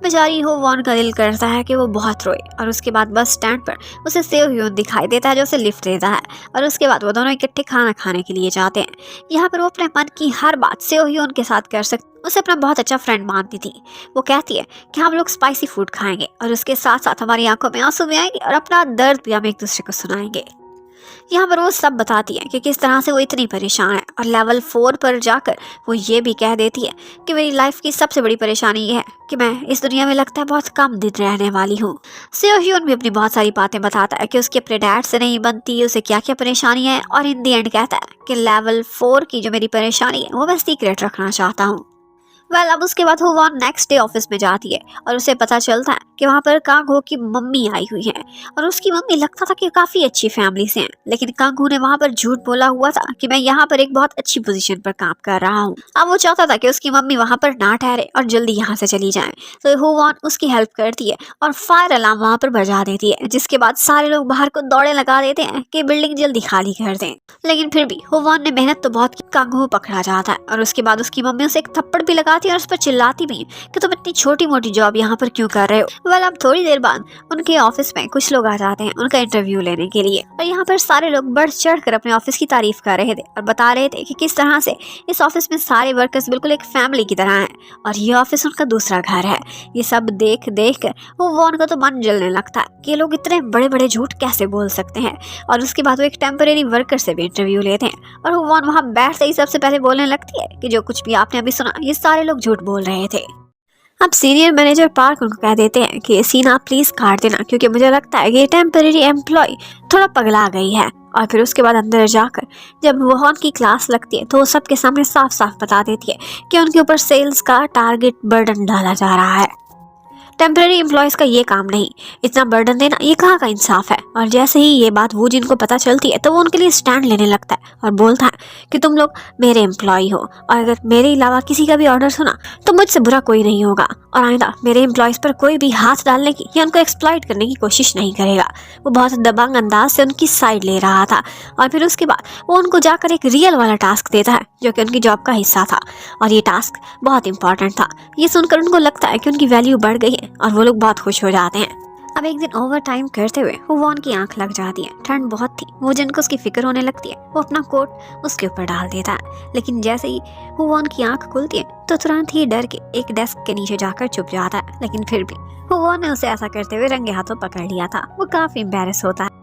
Speaker 1: बेचारी हो वॉन का दिल करता है कि वो बहुत रोए, और उसके बाद बस स्टैंड पर उसे सेओ ह्यून दिखाई देता है जो उसे लिफ्ट देता है, और उसके बाद वो दोनों इकट्ठे खाना खाने के लिए जाते हैं। यहाँ पर वो अपने मन की हर बात सेओ ह्यून के साथ कर सकती, उसे अपना बहुत अच्छा फ्रेंड मानती थी। वो कहती है कि हम लोग स्पाइसी फूड खाएंगे और उसके साथ साथ हमारी आंखों में आंसू भी आएंगे और अपना दर्द भी हम एक दूसरे को सुनाएंगे। यहाँ पर वो सब बताती है कि किस तरह से वो इतनी परेशान है, और लेवल 4 पर जाकर वो ये भी कह देती है कि मेरी लाइफ की सबसे बड़ी परेशानी ये है कि मैं इस दुनिया में लगता है बहुत कम दिन रहने वाली हूँ। सेओ ह्यून भी अपनी बहुत सारी बातें बताता है कि उसके अपने डैड से नहीं बनती, उसे क्या क्या परेशानी है, और इन दी एंड कहता है कि लेवल 4 की जो मेरी परेशानी है वो मैं सीक्रेट रखना चाहता हूँ। वेल अब उसके बाद वो नेक्स्ट डे ऑफिस में जाती है, और उसे पता चलता है कि वहाँ पर कांगहो की मम्मी आई हुई है, और उसकी मम्मी लगता था कि काफ़ी अच्छी फैमिली से हैं, लेकिन कांगहो ने वहाँ पर झूठ बोला हुआ था कि मैं यहाँ पर एक बहुत अच्छी पोजीशन पर काम कर रहा हूँ। अब वो चाहता था कि उसकी मम्मी वहाँ पर ना ठहरे और जल्दी यहाँ से चली जाए, तो हुवॉन उसकी हेल्प करती है और फायर अलार्म वहाँ पर बजा देती है, जिसके बाद सारे लोग बाहर को दौड़े लगा देते हैं कि बिल्डिंग जल्दी खाली कर दें। लेकिन फिर भी हुवॉन ने मेहनत तो बहुत की, कांगहो पकड़ा जाता है, और उसके बाद उसकी मम्मी उसे एक थप्पड़ भी लगाती है और उस पर चिल्लाती भी कि तुम इतनी छोटी मोटी जॉब यहाँ पर क्यों कर रहे हो। वेल अब थोड़ी देर बाद उनके ऑफिस में कुछ लोग आ जाते हैं उनका इंटरव्यू लेने के लिए, और यहाँ पर सारे लोग बढ़ चढ़ कर अपने ऑफिस की तारीफ कर रहे थे और बता रहे थे कि किस तरह से इस ऑफिस में सारे वर्कर्स बिल्कुल एक फैमिली की तरह हैं, और ये ऑफिस उनका दूसरा घर है। ये सब देख देख कर वॉन का तो मन जलने लगता है कि ये लोग इतने बड़े बड़े झूठ कैसे बोल सकते हैं। और उसके बाद वो एक टेम्परेरी वर्कर से भी इंटरव्यू लेते हैं, और वॉन वहाँ बैठते ही सबसे पहले बोलने लगती है कि जो कुछ भी आपने अभी सुना ये सारे लोग झूठ बोल रहे थे। अब सीनियर मैनेजर पार्क उनको कह देते हैं कि सीन आप प्लीज काट देना, क्योंकि मुझे लगता है कि ये टेम्परेरी एम्प्लॉय थोड़ा पगला गई है। और फिर उसके बाद अंदर जाकर जब वॉन की क्लास लगती है तो वो सबके सामने साफ साफ बता देती है कि उनके ऊपर सेल्स का टारगेट बर्डन डाला जा रहा है। टेम्परेरी एम्प्लॉयज़ का ये काम नहीं, इतना बर्डन देना ये कहाँ का इंसाफ है। और जैसे ही ये बात वो जिनको पता चलती है तो वो उनके लिए स्टैंड लेने लगता है और बोलता है कि तुम लोग मेरे एम्प्लॉय हो, और अगर मेरे अलावा किसी का भी ऑर्डर सुना तो मुझसे बुरा कोई नहीं होगा, और आइंदा मेरे एम्प्लॉयज़ पर कोई भी हाथ डालने की या उनको एक्सप्लॉइट करने की कोशिश नहीं करेगा। वो बहुत दबंग अंदाज से उनकी साइड ले रहा था, और फिर उसके बाद वो उनको जाकर एक रियल वाला टास्क देता है जो कि उनकी जॉब का हिस्सा था, और ये टास्क बहुत इंपॉर्टेंट था। ये सुनकर उनको लगता है कि उनकी वैल्यू बढ़ गई है और वो लोग बहुत खुश हो जाते हैं। अब एक दिन ओवर टाइम करते हुए हुवॉन की आंख लग जाती है, ठंड बहुत थी, वो जिनको उसकी फिक्र होने लगती है। वो अपना कोट उसके ऊपर डाल देता है, लेकिन जैसे ही हुवॉन की आंख खुलती है तो तुरंत ही डर के एक डेस्क के नीचे जाकर छुप जाता है। लेकिन फिर भी हुवॉन ने उसे ऐसा करते हुए रंगे हाथों पकड़ लिया था। वो काफी एम्बैरेस होता है।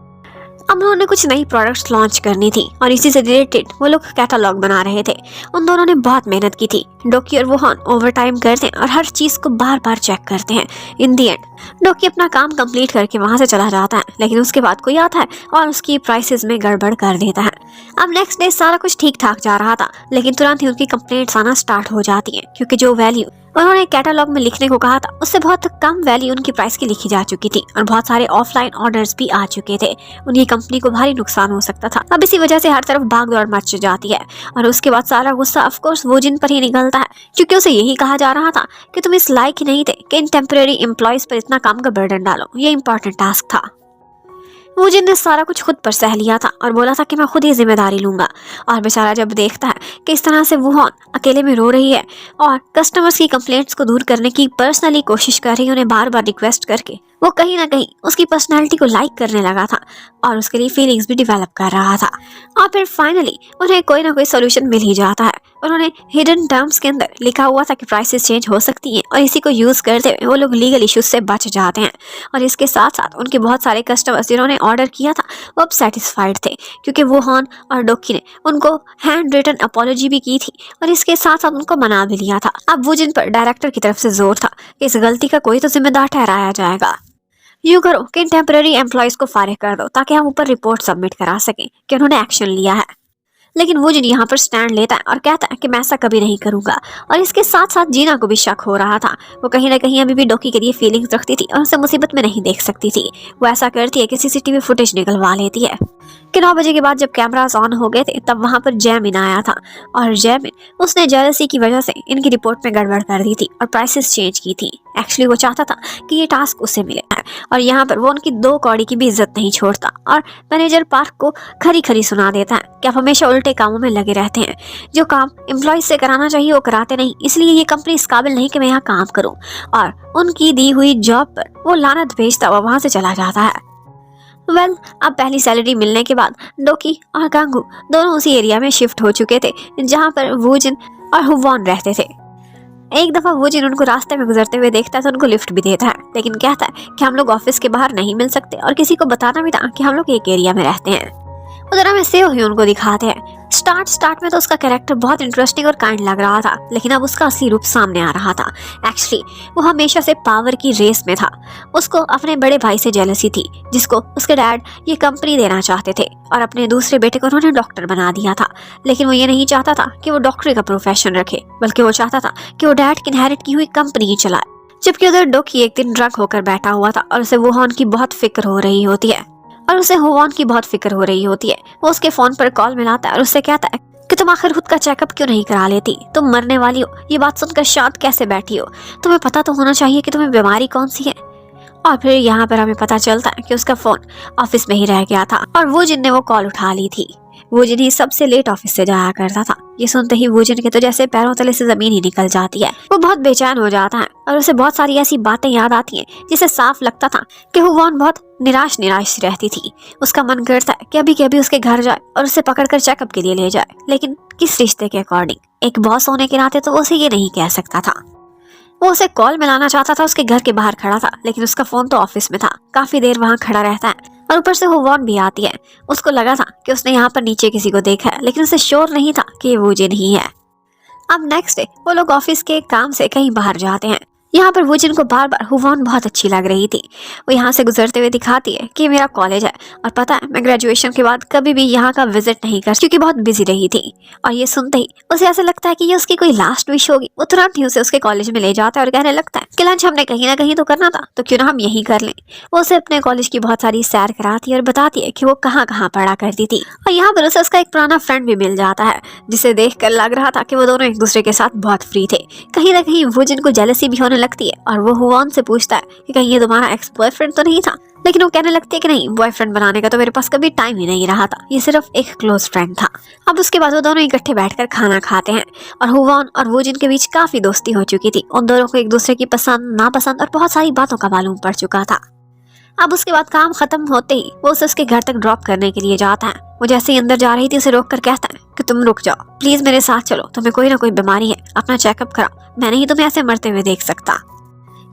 Speaker 1: अब उन्होंने कुछ नई प्रोडक्ट्स लॉन्च करनी थी और इसी से रिलेटेड वो लोग कैटलॉग बना रहे थे। उन दोनों ने बहुत मेहनत की थी। डोकी और वोहान ओवर टाइम करते हैं और हर चीज को बार बार चेक करते हैं। इन दी एंड डोकी अपना काम कंप्लीट करके वहां से चला जाता है, लेकिन उसके बाद कोई आता है और उसकी प्राइसेस में गड़बड़ कर देता है। अब नेक्स्ट डे सारा कुछ ठीक ठाक जा रहा था, लेकिन तुरंत ही उनकी कंप्लेंट्स आना स्टार्ट हो जाती हैं, क्योंकि जो वैल्यू उन्होंने कैटलॉग में लिखने को कहा था, उससे बहुत कम वैल्यू उनकी प्राइस की लिखी जा चुकी थी और बहुत सारे ऑफलाइन ऑर्डर्स भी आ चुके थे। उनकी कंपनी को भारी नुकसान हो सकता था। अब इसी वजह से हर तरफ भागदौड़ मच जाती है और उसके बाद सारा गुस्सा ऑफ कोर्स वो जिन पर ही निकलता है, क्योंकि उसे यही कहा जा रहा था कि तुम इस लायक ही नहीं थे कि इन टेम्परेरी एम्प्लॉयज पर इतना काम का बर्डन डालो। ये इंपॉर्टेंट टास्क था। वो जिन ने सारा कुछ खुद पर सह लिया था और बोला था कि मैं खुद ही जिम्मेदारी लूंगा। और बेचारा जब देखता है कि इस तरह से वुहान अकेले में रो रही है और कस्टमर्स की कंप्लेंट्स को दूर करने की पर्सनली कोशिश कर रही है, उन्हें बार बार रिक्वेस्ट करके, वो कहीं ना कहीं उसकी पर्सनैलिटी को लाइक करने लगा था और उसके लिए फीलिंग्स भी डेवलप कर रहा था। और फिर फाइनली उन्हें कोई ना कोई सोल्यूशन मिल ही जाता है। उन्होंने हिडन टर्म्स के अंदर लिखा हुआ था कि प्राइसेस चेंज हो सकती हैं और इसी को यूज़ करते हुए वो लोग लीगल इश्यूज से बच जाते हैं। और इसके साथ साथ उनके बहुत सारे कस्टमर्स जिन्होंने ऑर्डर किया था वो अब सेटिस्फाइड थे, क्योंकि वुहान और डोकी ने उनको हैंड रिटन अपॉलॉजी भी की थी और इसके साथ साथ उनको मना भी लिया था। अब वो जिन पर डायरेक्टर की तरफ से जोर था कि इस गलती का कोई तो जिम्मेदार ठहराया जाएगा। यूँ करो कि इन टेम्पररी एम्प्लॉयज को फारिग कर दो ताकि हम ऊपर रिपोर्ट सबमिट करा सकें कि उन्होंने एक्शन लिया है। लेकिन वो जिन यहाँ पर स्टैंड लेता है और कहता है कि मैं ऐसा कभी नहीं करूंगा। और इसके साथ साथ जीना को भी शक हो रहा था। वो कहीं ना कहीं अभी भी डोकी के लिए फीलिंग्स रखती थी और उसे मुसीबत में नहीं देख सकती थी। वो ऐसा करती है कि सीसीटीवी फुटेज निकलवा लेती है कि 9 बजे के बाद जब कैमरास ऑन हो गए थे तब वहाँ पर जैमिन आया था और जैमिन उसने जेलसी की वजह से इनकी रिपोर्ट में गड़बड़ कर दी थी और प्राइसेस चेंज की थी। एक्चुअली वो चाहता था कि ये टास्क उसे मिले और यहाँ पर वो उनकी 2 कौड़ी की भी इज्जत नहीं छोड़ता और मैनेजर पार्क को खरी खरी सुना देता है कि आप हमेशा उल्टे कामों में लगे रहते हैं। जो काम एम्प्लॉयज से कराना चाहिए वो कराते नहीं, इसलिए ये कंपनी इस काबिल नहीं कि मैं यहाँ काम करूँ। और उनकी दी हुई जॉब पर वो लानत भेजता हुआ वहाँ से चला जाता है। वेल, अब पहली सैलरी मिलने के बाद डोकी और गांगू दोनों उसी एरिया में शिफ्ट हो चुके थे जहाँ पर वूजिन और हुवॉन रहते थे। एक दफा वूजिन उनको रास्ते में गुजरते हुए देखता है तो उनको लिफ्ट भी देता है, लेकिन कहता है कि हम लोग ऑफिस के बाहर नहीं मिल सकते और किसी को बताना भी था कि हम लोग एक एरिया में रहते हैं। उधर हमें सेव ही उनको दिखाते हैं। स्टार्ट में तो उसका कैरेक्टर बहुत इंटरेस्टिंग और काइंड लग रहा था, लेकिन अब उसका असली रूप सामने आ रहा था। एक्चुअली वो हमेशा से पावर की रेस में था। उसको अपने बड़े भाई से जेलसी थी जिसको उसके डैड ये कंपनी देना चाहते थे और अपने दूसरे बेटे को उन्होंने डॉक्टर बना दिया था। लेकिन वो ये नहीं चाहता था कि वो डॉक्टरी का प्रोफेशन रखे, बल्कि वो चाहता था कि वो डैड की इनहेरिट की हुई कंपनी ही चलाए। जबकि उधर डोकी एक दिन ड्रंक होकर बैठा हुआ था और उसे वुहान की बहुत फिक्र हो रही होती है वो उसके फोन पर कॉल मिलाता है और उससे कहता है कि तुम आखिर खुद का चेकअप क्यों नहीं करा लेती? तुम मरने वाली हो, ये बात सुनकर शांत कैसे बैठी हो? तुम्हें पता तो होना चाहिए कि तुम्हें बीमारी कौन सी है। और फिर यहाँ पर हमें पता चलता है कि उसका फोन ऑफिस में ही रह गया था और वो जिन ने वो कॉल उठा ली थी। वो जिन ही सबसे लेट ऑफिस से जाया करता था। ये सुनते ही वो जिन के तो जैसे पैरों तले से जमीन ही निकल जाती है। वो बहुत बेचैन हो जाता है और उसे बहुत सारी ऐसी बातें याद आती हैं जिसे साफ लगता था कि हुवॉन बहुत निराश रहती थी। उसका मन करता है कि अभी के अभी उसके घर जाए और उसे पकड़कर चेकअप के लिए ले जाए, लेकिन किस रिश्ते के अकॉर्डिंग? एक बॉस होने के नाते तो वो उसे ये नहीं कह सकता था। वो उसे कॉल मिलाना चाहता था, उसके घर के बाहर खड़ा था, लेकिन उसका फोन तो ऑफिस में था। काफी देर वहाँ खड़ा रहता है और ऊपर से हुवॉन भी आती है। उसको लगा था कि उसने यहाँ पर नीचे किसी को देखा है, लेकिन उसे श्योर नहीं था कि ये वो जिन ही है। अब नेक्स्ट डे वो लोग ऑफिस के काम से कहीं बाहर जाते हैं। यहाँ पर वो जिनको बार बार हुवॉन बहुत अच्छी लग रही थी। वो यहाँ से गुजरते हुए दिखाती है कि मेरा कॉलेज है और पता है मैं ग्रेजुएशन के बाद कभी भी यहाँ का विजिट नहीं कर, क्योंकि बहुत बिजी रही थी। और ये सुनते ही उसे ऐसा लगता है कि ये उसकी कोई लास्ट विश होगी। वो तुरंत ही उसे उसके कॉलेज में ले जाता है और कहने लगता है कि लंच हमने कहीं ना कहीं तो करना था, तो क्यों ना हम यही कर लें। वो उसे अपने कॉलेज की बहुत सारी सैर कराती है और बताती है कि वो कहाँ कहाँ पढ़ा करती थी। और यहाँ पर उसे उसका एक पुराना फ्रेंड भी मिल जाता है जिसे देख कर लग रहा था कि वो दोनों एक दूसरे के साथ बहुत फ्री थे। कहीं ना कहीं वो जिनको जेलसी भी होने लगती है और वो हुवॉन से पूछता है कि कहीं ये तुम्हारा एक्स बॉयफ्रेंड तो नहीं था। लेकिन वो कहने लगती है कि नहीं, बॉयफ्रेंड बनाने का तो मेरे पास कभी टाइम ही नहीं रहा था, ये सिर्फ एक क्लोज फ्रेंड था। अब उसके बाद वो दोनों इकट्ठे बैठकर खाना खाते हैं और हुवॉन और वो जिनके बीच काफी दोस्ती हो चुकी थी। उन दोनों को एक दूसरे की पसंद नापसंद और बहुत सारी बातों का मालूम पड़ चुका था। अब उसके बाद काम खत्म होते ही वो उसे उसके घर तक ड्रॉप करने के लिए जाता है। वो जैसे ही अंदर जा रही थी उसे रोक कर कहता है कि तुम रुक जाओ, प्लीज मेरे साथ चलो, तुम्हें कोई ना कोई बीमारी है, अपना चेकअप कराओ, मैं नहीं तुम्हें ऐसे मरते हुए देख सकता।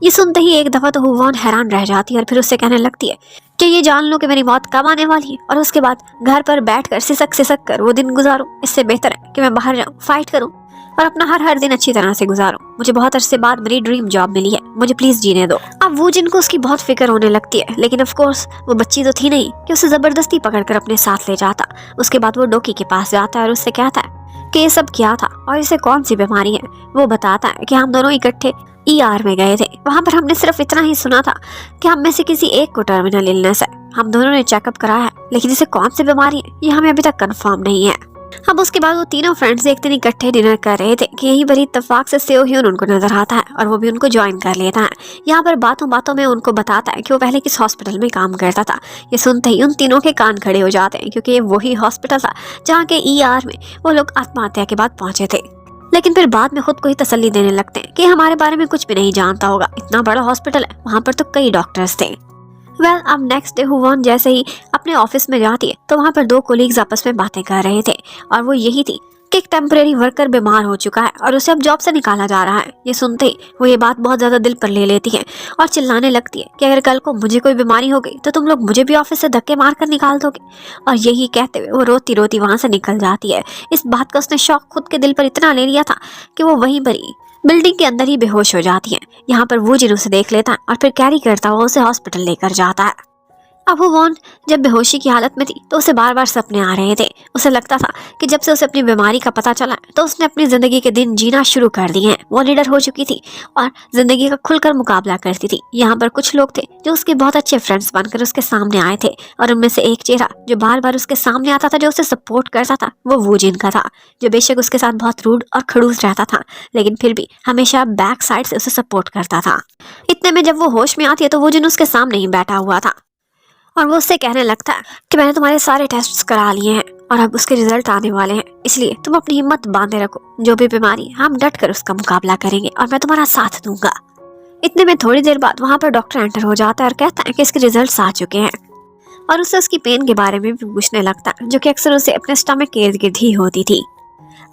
Speaker 1: ये सुनते ही एक दफा तो हुवॉन हैरान रह जाती है और फिर उससे कहने लगती है कि ये जान लो कि मेरी मौत कब आने वाली है और उसके बाद घर पर बैठकर सिसक कर वो दिन गुजारूं। इससे बेहतर है कि मैं बाहर जाऊं, फाइट करूं और अपना हर दिन अच्छी तरह से गुजारूं। मुझे बहुत अरसे बाद मेरी ड्रीम जॉब मिली है, मुझे प्लीज जीने दो। अब वो जिनको उसकी बहुत फिक्र होने लगती है, लेकिन ऑफ कोर्स वो बच्ची तो थी नहीं कि उसे जबरदस्ती पकड़कर अपने साथ ले जाता। उसके बाद वो डोकी के पास जाता है और उससे कहता है कि ये सब क्या था और इसे कौन सी बीमारी है। वो बताता है कि हम दोनों इकट्ठे ER में गए थे। वहाँ पर हमने सिर्फ इतना ही सुना था कि हम में से किसी एक को टर्मिनल इलनेस है। हम दोनों ने चेकअप कराया है, लेकिन इसे कौन सी बीमारी है ये हमें अभी तक कंफर्म नहीं है। अब उसके बाद वो तीनों फ्रेंड्स एक दिन इकट्ठे डिनर कर रहे थे कि यहीं पर इत्तेफाक से सेओ ह्यून उनको नजर आता है और वो भी उनको ज्वाइन कर लेता है। यहाँ पर बातों बातों में उनको बताता है कि वो पहले किस हॉस्पिटल में काम करता था। ये सुनते ही उन तीनों के कान खड़े हो जाते हैं, क्योंकि ये वही हॉस्पिटल था जहाँ के ER में वो लोग आत्महत्या के बाद पहुंचे थे। लेकिन फिर बाद में खुद को ही तसल्ली देने लगते हैं कि हमारे बारे में कुछ भी नहीं जानता होगा, इतना बड़ा हॉस्पिटल है, वहाँ पर तो कई डॉक्टर्स थे। अब नेक्स्ट डे हुवॉन जैसे ही अपने ऑफिस में जाती है तो वहाँ पर दो कोलीग्स आपस में बातें कर रहे थे, और वो यही थी कि एक टेम्परेरी वर्कर बीमार हो चुका है और उसे अब जॉब से निकाला जा रहा है। ये सुनते ही वो ये बात बहुत ज़्यादा दिल पर ले लेती है और चिल्लाने लगती है कि अगर कल को मुझे कोई बीमारी हो गई तो तुम लोग मुझे भी ऑफिस से धक्के मार कर निकाल दोगे। और यही कहते हुए वो रोती रोती वहाँ से निकल जाती है। इस बात का उसने शौक खुद के दिल पर इतना ले लिया था कि वो वहीं पर ही बिल्डिंग के अंदर ही बेहोश हो जाती है। यहाँ पर वो जिन उसे देख लेता है और फिर कैरी करता हुआ उसे हॉस्पिटल लेकर जाता है। अब हुवॉन जब बेहोशी की हालत में थी तो उसे बार बार सपने आ रहे थे। उसे लगता था कि जब से उसे अपनी बीमारी का पता चला तो उसने अपनी जिंदगी के दिन जीना शुरू कर दिए हैं। वो लीडर हो चुकी थी और जिंदगी का खुलकर मुकाबला करती थी। यहाँ पर कुछ लोग थे जो उसके बहुत अच्छे फ्रेंड्स बनकर उसके सामने आए थे, और उनमें से एक चेहरा जो बार बार उसके सामने आता था, जो उसे सपोर्ट करता था, वो वो जिन का था, जो बेशक उसके साथ बहुत रूड और खड़ूस रहता था, लेकिन फिर भी हमेशा बैक साइड से उसे सपोर्ट करता था। इतने में जब वो होश में आती है तो वो जिन उसके सामने ही बैठा हुआ था और वो उससे कहने लगता है कि मैंने तुम्हारे सारे टेस्ट्स करा लिए हैं और अब उसके रिजल्ट आने वाले हैं, इसलिए तुम अपनी हिम्मत बांधे रखो। जो भी बीमारी हम डट कर उसका मुकाबला करेंगे और मैं तुम्हारा साथ दूंगा। इतने में थोड़ी देर बाद वहाँ पर डॉक्टर एंटर हो जाता है और कहता है कि इसके रिजल्ट आ चुके हैं, और उससे उसकी पेन के बारे में भी पूछने लगता है, जो कि अक्सर उसे अपने स्टमक के इर्द गिर्द ही होती थी।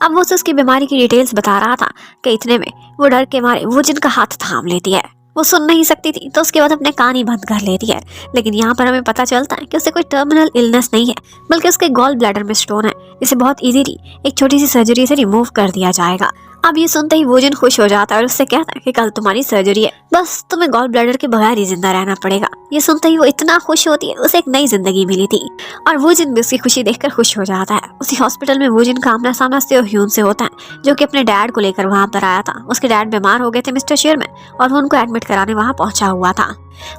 Speaker 1: अब वो उसे उसकी बीमारी की डिटेल्स बता रहा था कि इतने में वो डर के मारे वो जिनका हाथ थाम लेती है। वो सुन नहीं सकती थी तो उसके बाद अपने कान ही बंद कर लेती है। लेकिन यहाँ पर हमें पता चलता है कि उसे कोई टर्मिनल इलनेस नहीं है, बल्कि उसके गॉल ब्लैडर में स्टोन है। इसे बहुत इजीली एक छोटी सी सर्जरी से रिमूव कर दिया जाएगा। अब ये सुनते ही वो जिन खुश हो जाता है और उससे कहता है कि कल तुम्हारी सर्जरी है, बस तुम्हें गॉल ब्लैडर के बगैर ही जिंदा रहना पड़ेगा। ये सुनते ही वो इतना खुश होती है, उसे एक नई जिंदगी मिली थी, और वो जिन भी उसकी खुशी देखकर खुश हो जाता है। उसी हॉस्पिटल में वो जिन का आमना सामना सेओ ह्यून से होता है, जो कि अपने डैड को लेकर वहाँ पर आया था। उसके डैड बीमार हो गए थे मिस्टर शेयरमैन, और वो उनको एडमिट कराने वहाँ पहुंचा हुआ था।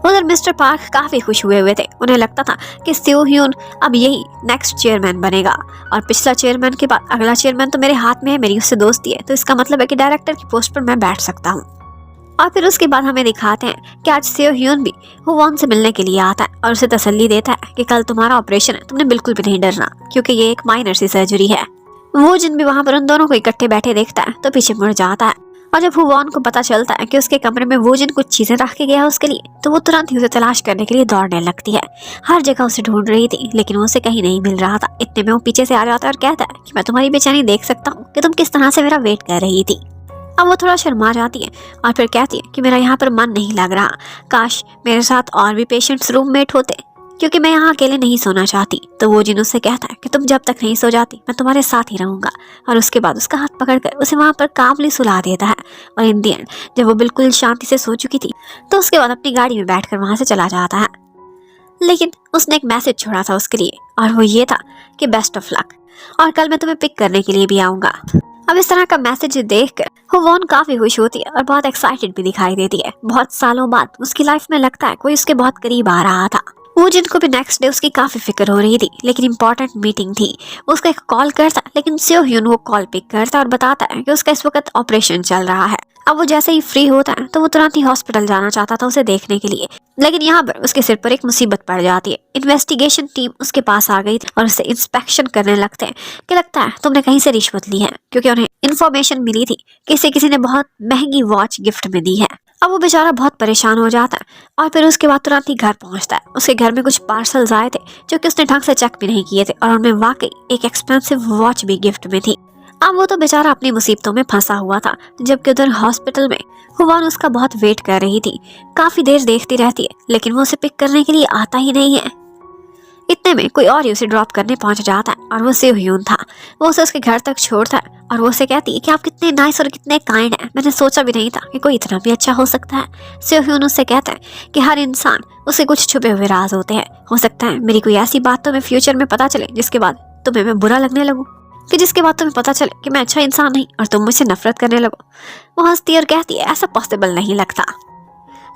Speaker 1: उधर मिस्टर पार्क काफी खुश हुए थे। उन्हें लगता था कि सेओ ह्यून अब यही नेक्स्ट चेयरमैन बनेगा, और पिछला चेयरमैन के बाद अगला चेयरमैन तो मेरे हाथ में है, मेरी उससे दोस्ती है, तो इसका मतलब है कि डायरेक्टर की पोस्ट पर मैं बैठ सकता हूँ। और फिर उसके बाद हमें दिखाते हैं कि आज सेओ ह्यून भी हुवॉन से मिलने के लिए आता है और उसे तसल्ली देता है कि कल तुम्हारा ऑपरेशन है, तुमने बिल्कुल भी नहीं डरना, क्योंकि ये एक माइनर सी सर्जरी है। वो जिन भी वहाँ पर उन दोनों को इकट्ठे बैठे देखता है तो पीछे मुड़ जाता है, और जब हुवॉन को पता चलता है कि उसके कमरे में वो जिन कुछ चीजें रख के गया है उसके लिए, तो वो तुरंत ही उसे तलाश करने के लिए दौड़ने लगती है। हर जगह उसे ढूंढ रही थी, लेकिन वो उसे कहीं नहीं मिल रहा था। इतने में वो पीछे से आ जाता है और कहता है कि मैं तुम्हारी बेचैनी देख सकता हूँ कि तुम किस तरह से मेरा वेट कर रही थी। अब वो थोड़ा शर्मा जाती है और फिर कहती है कि मेरा यहाँ पर मन नहीं लग रहा, काश मेरे साथ और भी पेशेंट्स रूममेट होते, क्योंकि मैं यहाँ अकेले नहीं सोना चाहती। तो वो जिन उससे कहता है कि तुम जब तक नहीं सो जाती मैं तुम्हारे साथ ही रहूंगा, और उसके बाद उसका हाथ पकड़कर उसे वहाँ पर कामली सुला देता है। और इन दी एंड जब वो बिल्कुल शांति से सो चुकी थी तो उसके बाद अपनी गाड़ी में बैठकर वहाँ से चला जाता है। लेकिन उसने एक मैसेज छोड़ा था उसके लिए, और वो ये था कि बेस्ट ऑफ लक, और कल मैं तुम्हें पिक करने के लिए भी आऊंगा। अब इस तरह का मैसेज देखकर हुवॉन काफी खुश होती है और बहुत एक्साइटेड भी दिखाई देती है। बहुत सालों बाद उसकी लाइफ में लगता है कोई उसके बहुत करीब आ रहा था। वो जिनको भी नेक्स्ट डे उसकी काफी फिक्र हो रही थी, लेकिन इंपॉर्टेंट मीटिंग थी। उसका एक कॉल करता, लेकिन सेओ ह्यून वो कॉल पिक करता और बताता है कि उसका इस वक्त ऑपरेशन चल रहा है। अब वो जैसे ही फ्री होता है तो वो तुरंत ही हॉस्पिटल जाना चाहता था उसे देखने के लिए, लेकिन यहाँ पर उसके सिर पर एक मुसीबत पड़ जाती है। इन्वेस्टिगेशन टीम उसके पास आ गई थी और उसे इंस्पेक्शन करने लगते हैं कि लगता है तुमने कहीं से रिश्वत ली है, क्योंकि उन्हें इन्फॉर्मेशन मिली थी कि इसे किसी ने बहुत महंगी वॉच गिफ्ट में दी है। अब वो बेचारा बहुत परेशान हो जाता है और फिर उसके बाद तुरंत ही घर पहुंचता है। उसके घर में कुछ पार्सल्स आए थे जो कि उसने ढंग से चेक भी नहीं किए थे, और उनमें वाकई एक एक्सपेंसिव वॉच भी गिफ्ट में थी। अब वो तो बेचारा अपनी मुसीबतों में फंसा हुआ था, जबकि उधर हॉस्पिटल में हुवॉन उसका बहुत वेट कर रही थी। काफी देर देखती रहती है, लेकिन वो उसे पिक करने के लिए आता ही नहीं है। इतने में कोई और ही उसे ड्रॉप करने पहुंच जाता है, और वो सेओ ह्यून था। वो उसे उसके घर तक छोड़ता है और वो उसे कहती है कि आप कितने नाइस और कितने काइंड हैं, मैंने सोचा भी नहीं था कि कोई इतना भी अच्छा हो सकता है। सेओ ह्यून उससे कहता है कि हर इंसान उसे कुछ छुपे हुए राज होते हैं, हो सकता है मेरी कोई ऐसी बात तुम्हें फ्यूचर में पता चले जिसके बाद तुम्हें मैं बुरा लगने लगूं। कि जिसके बाद तुम्हें पता चले कि मैं अच्छा इंसान नहीं और तुम मुझसे नफरत करने लगो। वो हंसती और कहती है ऐसा पॉसिबल नहीं लगता।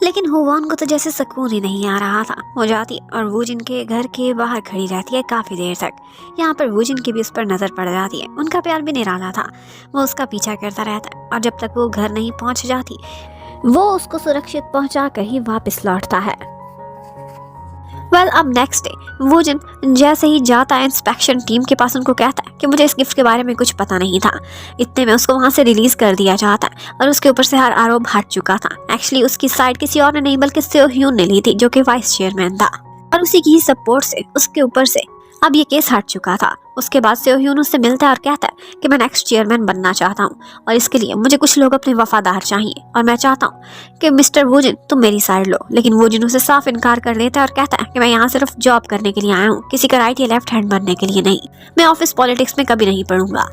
Speaker 1: लेकिन हुवान को तो जैसे सुकून ही नहीं आ रहा था। वो जाती है और वूजिन के घर के बाहर खड़ी रहती है काफी देर तक। यहाँ पर वूजिन की भी उस पर नजर पड़ जाती है। उनका प्यार भी निराला था। वो उसका पीछा करता रहता है और जब तक वो घर नहीं पहुंच जाती वो उसको सुरक्षित पहुंचा कर ही वापस लौटता है। अब नेक्स्ट डे वूजिन जैसे ही जाता है इंस्पेक्शन टीम के पास, उनको कहता है कि मुझे इस गिफ्ट के बारे में कुछ पता नहीं था। इतने में उसको वहां से रिलीज कर दिया जाता है और उसके ऊपर से हर आरोप हट चुका था। एक्चुअली उसकी साइड किसी और ने नहीं बल्कि सेओ ह्यून ने ली थी, जो कि वाइस चेयरमैन था, और उसी की ही सपोर्ट से उसके ऊपर से अब ये केस हट चुका था। उसके बाद सेओ ह्यून उससे मिलता है और कहता है कि मैं नेक्स्ट चेयरमैन बनना चाहता हूँ और इसके लिए मुझे कुछ लोग अपने वफादार चाहिए और मैं चाहता हूँ कि मिस्टर वूजिन तुम मेरी साइड लो। लेकिन वूजिन उसे साफ इनकार कर देता है और कहता है कि मैं यहाँ सिर्फ जॉब करने के लिए आया हूँ, किसी का राइट या लेफ्ट हैंड बनने के लिए नहीं। मैं ऑफिस पॉलिटिक्स में कभी नहीं पढ़ूंगा।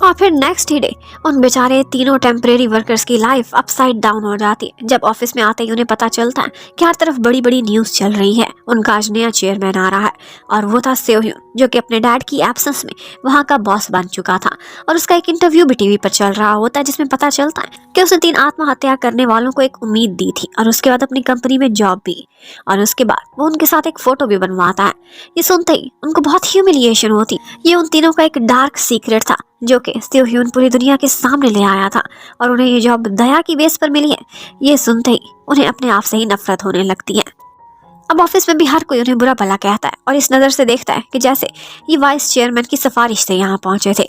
Speaker 1: और फिर नेक्स्ट ही डे उन बेचारे तीनों टेम्परेरी वर्कर्स की लाइफ अपसाइड डाउन हो जाती है जब ऑफिस में आते ही उन्हें पता चलता है कि हर तरफ बड़ी बड़ी न्यूज़ चल रही है। उनका आज नया चेयरमैन आ रहा है और वो था सेओ ह्यून, जो कि अपने डैड की एब्सेंस में वहाँ का बॉस बन चुका था। और उसका एक इंटरव्यू भी टीवी पर चल रहा होता है जिसमें पता चलता है कि उसने 3 आत्महत्या करने वालों को एक उम्मीद दी थी और उसके बाद अपनी कंपनी में जॉब भी। और उसके बाद वो उनके साथ एक फोटो भी बनवाता है। ये सुनते ही उनको बहुत ह्यूमिलिएशन होती। ये उन तीनों का एक डार्क सीक्रेट था जो कि सेओ ह्यून पूरी दुनिया के सामने ले आया था और उन्हें ये जॉब दया की बेस पर मिली है। ये सुनते ही उन्हें अपने आप से ही नफरत होने लगती है। अब ऑफिस में भी हर कोई उन्हें बुरा भला कहता है और इस नज़र से देखता है कि जैसे ये वाइस चेयरमैन की सिफारिश से यहाँ पहुंचे थे।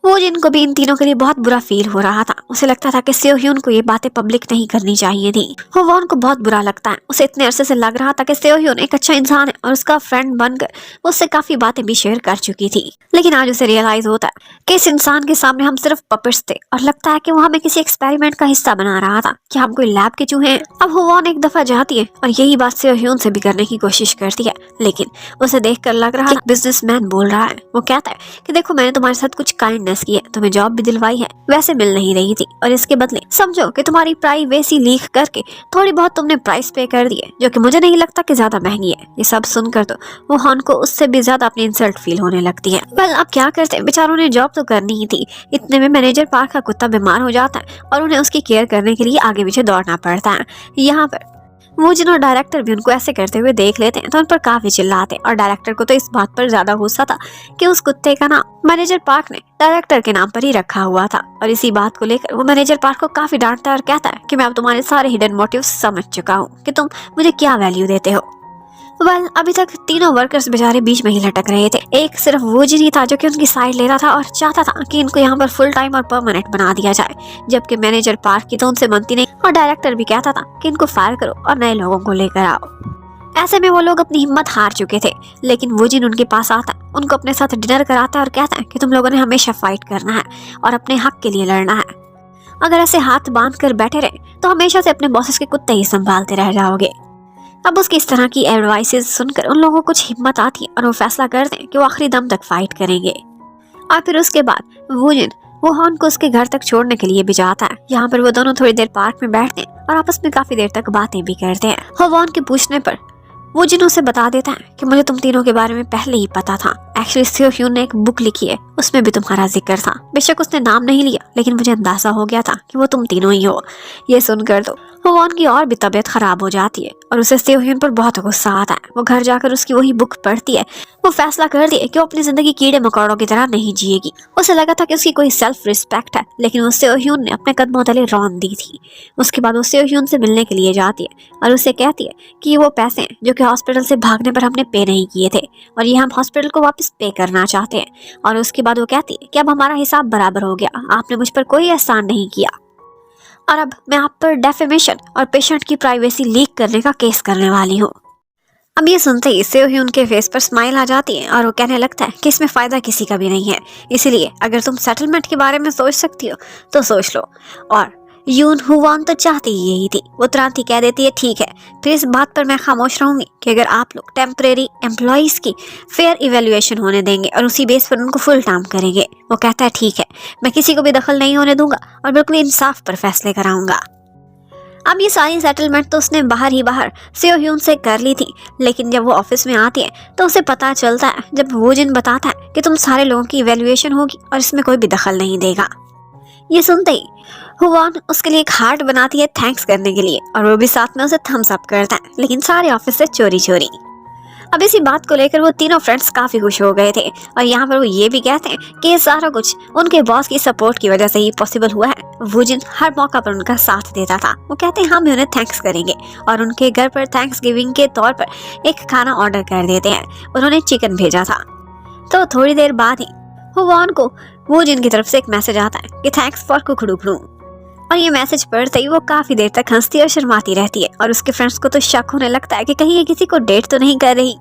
Speaker 1: वो जिनको भी इन तीनों के लिए बहुत बुरा फील हो रहा था। उसे लगता था कि सेओ ह्यून को ये बातें पब्लिक नहीं करनी चाहिए थी। होवॉन को बहुत बुरा लगता है। उसे इतने अरसे से लग रहा था कि सेओ ह्यून एक अच्छा इंसान है और उसका फ्रेंड बनकर वो उससे काफी बातें भी शेयर कर चुकी थी। लेकिन आज उसे रियलाइज होता है कि इस इंसान के सामने हम सिर्फ पपेट्स थे और लगता है कि वो हमें किसी एक्सपेरिमेंट का हिस्सा बना रहा था कि हम कोई लैब के चूहे हैं। अब होवॉन एक दफा जाती है और यही बात सेओ ह्यून से भी करने की कोशिश करती है, लेकिन उसे देखकर लग रहा है बिजनेसमैन बोल रहा है। वो कहता है कि देखो मैंने तुम्हारे साथ कुछ काइंडनेस की है, तुम्हें जॉब भी दिलवाई है, वैसे मिल नहीं रही थी और इसके बदले समझो कि तुम्हारी प्राइवेसी लीक करके थोड़ी बहुत तुमने प्राइस पे कर दी है, जो कि मुझे नहीं लगता कि ज्यादा महंगी है। ये सब सुनकर तो वो हॉन को उससे भी ज्यादा अपनी इंसल्ट फील होने लगती है। अब क्या करते, बेचारों ने जॉब तो करनी ही थी। इतने में मैनेजर पार्क का कुत्ता बीमार हो जाता है और उन्हें उसकी केयर करने के लिए आगे पीछे दौड़ना पड़ता है। यहाँ पर वूजिन और डायरेक्टर भी उनको ऐसे करते हुए देख लेते हैं तो उन पर काफी चिल्लाते हैं और डायरेक्टर को तो इस बात पर ज्यादा गुस्सा था कि उस कुत्ते का नाम मैनेजर पार्क ने डायरेक्टर के नाम पर ही रखा हुआ था। और इसी बात को लेकर वो मैनेजर पार्क को काफी डांटता है और कहता है कि मैं अब तुम्हारे सारे हिडन मोटिव समझ चुका हूँ कि तुम मुझे क्या वैल्यू देते हो। अभी तक तीनों वर्कर्स बेचारे बीच में ही लटक रहे थे। एक सिर्फ वूजिन ही था जो कि उनकी साइड ले रहा था और चाहता था कि इनको यहाँ पर फुल टाइम और परमानेंट बना दिया जाए, जबकि मैनेजर पार्क की तो उनसे बनती नहीं और डायरेक्टर भी कहता था कि इनको फायर करो और नए लोगों को लेकर आओ। ऐसे में वो लोग अपनी हिम्मत हार चुके थे, लेकिन वूजिन उनके पास आता है, उनको अपने साथ डिनर कराता है और कहता है कि तुम लोगों ने हमेशा फाइट करना है और अपने हक के लिए लड़ना है। अगर ऐसे हाथ बांध कर बैठे रहे तो हमेशा से अपने बॉसेस के कुत्ते ही संभालते रह जाओगे। अब उसकी इस तरह की एडवाइसेस सुनकर उन लोगों को कुछ हिम्मत आती है और वो फैसला करते हैं कि वो आखिरी दम तक फाइट करेंगे। और फिर उसके बाद वूजिन वो हॉन को उसके घर तक छोड़ने के लिए भी जाता है। यहाँ पर वो दोनों थोड़ी देर पार्क में बैठते हैं और आपस में काफी देर तक बातें भी करते हैं। होवॉन के पूछने पर वूजिन उसे बता देता है कि मुझे तुम तीनों के बारे में पहले ही पता था। एक्चुअली सेओ ह्यून ने एक बुक लिखी है, उसमें भी तुम्हारा जिक्र था। बेशक उसने नाम नहीं लिया, लेकिन मुझे अंदाजा हो गया था कि वो तुम तीनों ही हो। ये सुनकर तो होवॉन की और भी तबीयत खराब हो जाती है और उसे सेओ ह्यून पर बहुत गुस्सा आता है। वो घर जाकर उसकी वही बुक पढ़ती है। वो फैसला कर दिया कि वो अपनी जिंदगी कीड़े मकोड़ों की तरह नहीं जिएगी। उसे लगा था कि उसकी कोई सेल्फ रिस्पेक्ट है, लेकिन वो सेओ ह्यून ने अपने कदमों तले रौंद दी थी। उसके बाद वो सेओ ह्यून से मिलने के लिए जाती है और उसे कहती है कि वो पैसे हैं जो कि हॉस्पिटल से भागने पर हमने पे नहीं किए थे और ये हम हॉस्पिटल को वापस पे करना चाहते हैं। और उसके बाद वो कहती है कि अब हमारा हिसाब बराबर हो गया, आपने मुझ पर कोई एहसान नहीं किया और अब मैं आप पर डेफेमेशन और पेशेंट की प्राइवेसी लीक करने का केस करने वाली हूँ। अब ये सुनते ही सेओ ह्यून के फेस पर स्माइल आ जाती है और वो कहने लगता है कि इसमें फायदा किसी का भी नहीं है, इसलिए अगर तुम सेटलमेंट के बारे में सोच सकती हो तो सोच लो। और यून हुवान तो चाहती ही यही थी। वो तुरंत ही कह देती है ठीक है, फिर इस बात पर मैं खामोश रहूंगी कि अगर आप लोग टेम्परेरी एम्प्लॉयज़ की फेयर इवेल्युएशन होने देंगे और उसी बेस पर उनको फुल टाइम करेंगे। वो कहता है ठीक है, मैं किसी को भी दखल नहीं होने दूंगा और बिल्कुल इंसाफ पर फैसले कराऊंगा। अब ये सारी सेटलमेंट तो उसने बाहर ही बाहर सेओ ह्यून से कर ली थी, लेकिन जब वो ऑफिस में आती है तो उसे पता चलता है जब वो जिन बताता है कि तुम सारे लोगों की इवैल्यूएशन होगी और इसमें कोई भी दखल नहीं देगा। ये सुनते ही हुवॉन उसके लिए एक हार्ट बनाती है थैंक्स करने के लिए, और वो भी साथ में उसे थम्स अप करता है, लेकिन सारे ऑफिस से चोरी चोरी। अब इसी बात को लेकर वो तीनों फ्रेंड्स काफी खुश हो गए थे, और यहाँ पर वो ये भी कहते हैं कि ये सारा कुछ उनके बॉस की सपोर्ट की वजह से ही पॉसिबल हुआ है। वो जिन हर मौका पर उनका साथ देता था। वो कहते हैं हम भी उन्हें थैंक्स करेंगे, और उनके घर पर थैंक्स गिविंग के तौर पर एक खाना ऑर्डर कर देते हैं। उन्होंने चिकन भेजा था। तो थोड़ी देर बाद ही हुवॉन को वो जिन की तरफ से एक मैसेज आता है कि थैंक्स फॉर कुकड़ू, और ये मैसेज पढ़ते ही वो काफी देर तक हंसती और शर्माती रहती है, और उसके फ्रेंड्स को तो शक होने लगता है कि कहीं ये किसी को डेट तो नहीं कर रही।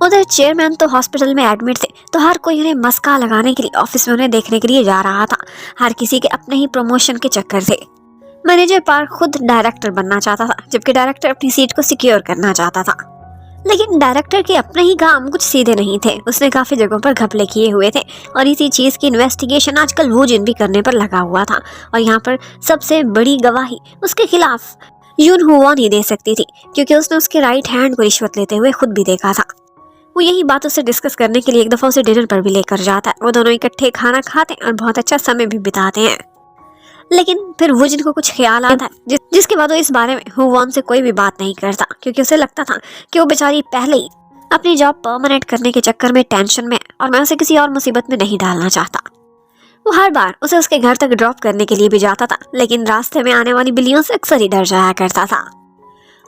Speaker 1: उधर चेयरमैन तो हॉस्पिटल में एडमिट थे, तो हर कोई उन्हें मस्का लगाने के लिए ऑफिस में उन्हें देखने के लिए जा रहा था। हर किसी के अपने ही प्रमोशन के चक्कर थे। मैनेजर पार्क खुद डायरेक्टर बनना चाहता था, जबकि डायरेक्टर अपनी सीट को सिक्योर करना चाहता था। लेकिन डायरेक्टर के अपने ही काम कुछ सीधे नहीं थे। उसने काफी जगहों पर घपले किए हुए थे, और इसी चीज की इन्वेस्टिगेशन आजकल वो जिन भी करने पर लगा हुआ था। और यहाँ पर सबसे बड़ी गवाही उसके खिलाफ यून हुवॉन ही दे सकती थी, क्योंकि उसने उसके राइट हैंड को रिश्वत लेते हुए खुद भी देखा था। वो यही बात उससे डिस्कस करने के लिए एक दफा उसे डिनर पर भी लेकर जाता है। वो दोनों इकट्ठे खाना खाते हैं और बहुत अच्छा समय भी बिताते हैं। लेकिन फिर वो जिनको कुछ ख्याल आता है जिसके बाद वो इस बारे में हुवॉन से कोई भी बात नहीं करता, क्योंकि उसे लगता था कि वो बेचारी पहले ही अपनी जॉब परमानेंट करने के चक्कर में टेंशन में, और मैं उसे किसी और मुसीबत में नहीं डालना चाहता। वो हर बार उसे उसके घर तक ड्रॉप करने के लिए भी जाता था, लेकिन रास्ते में आने वाली बिल्लियों से अक्सर ही डर जाया करता था।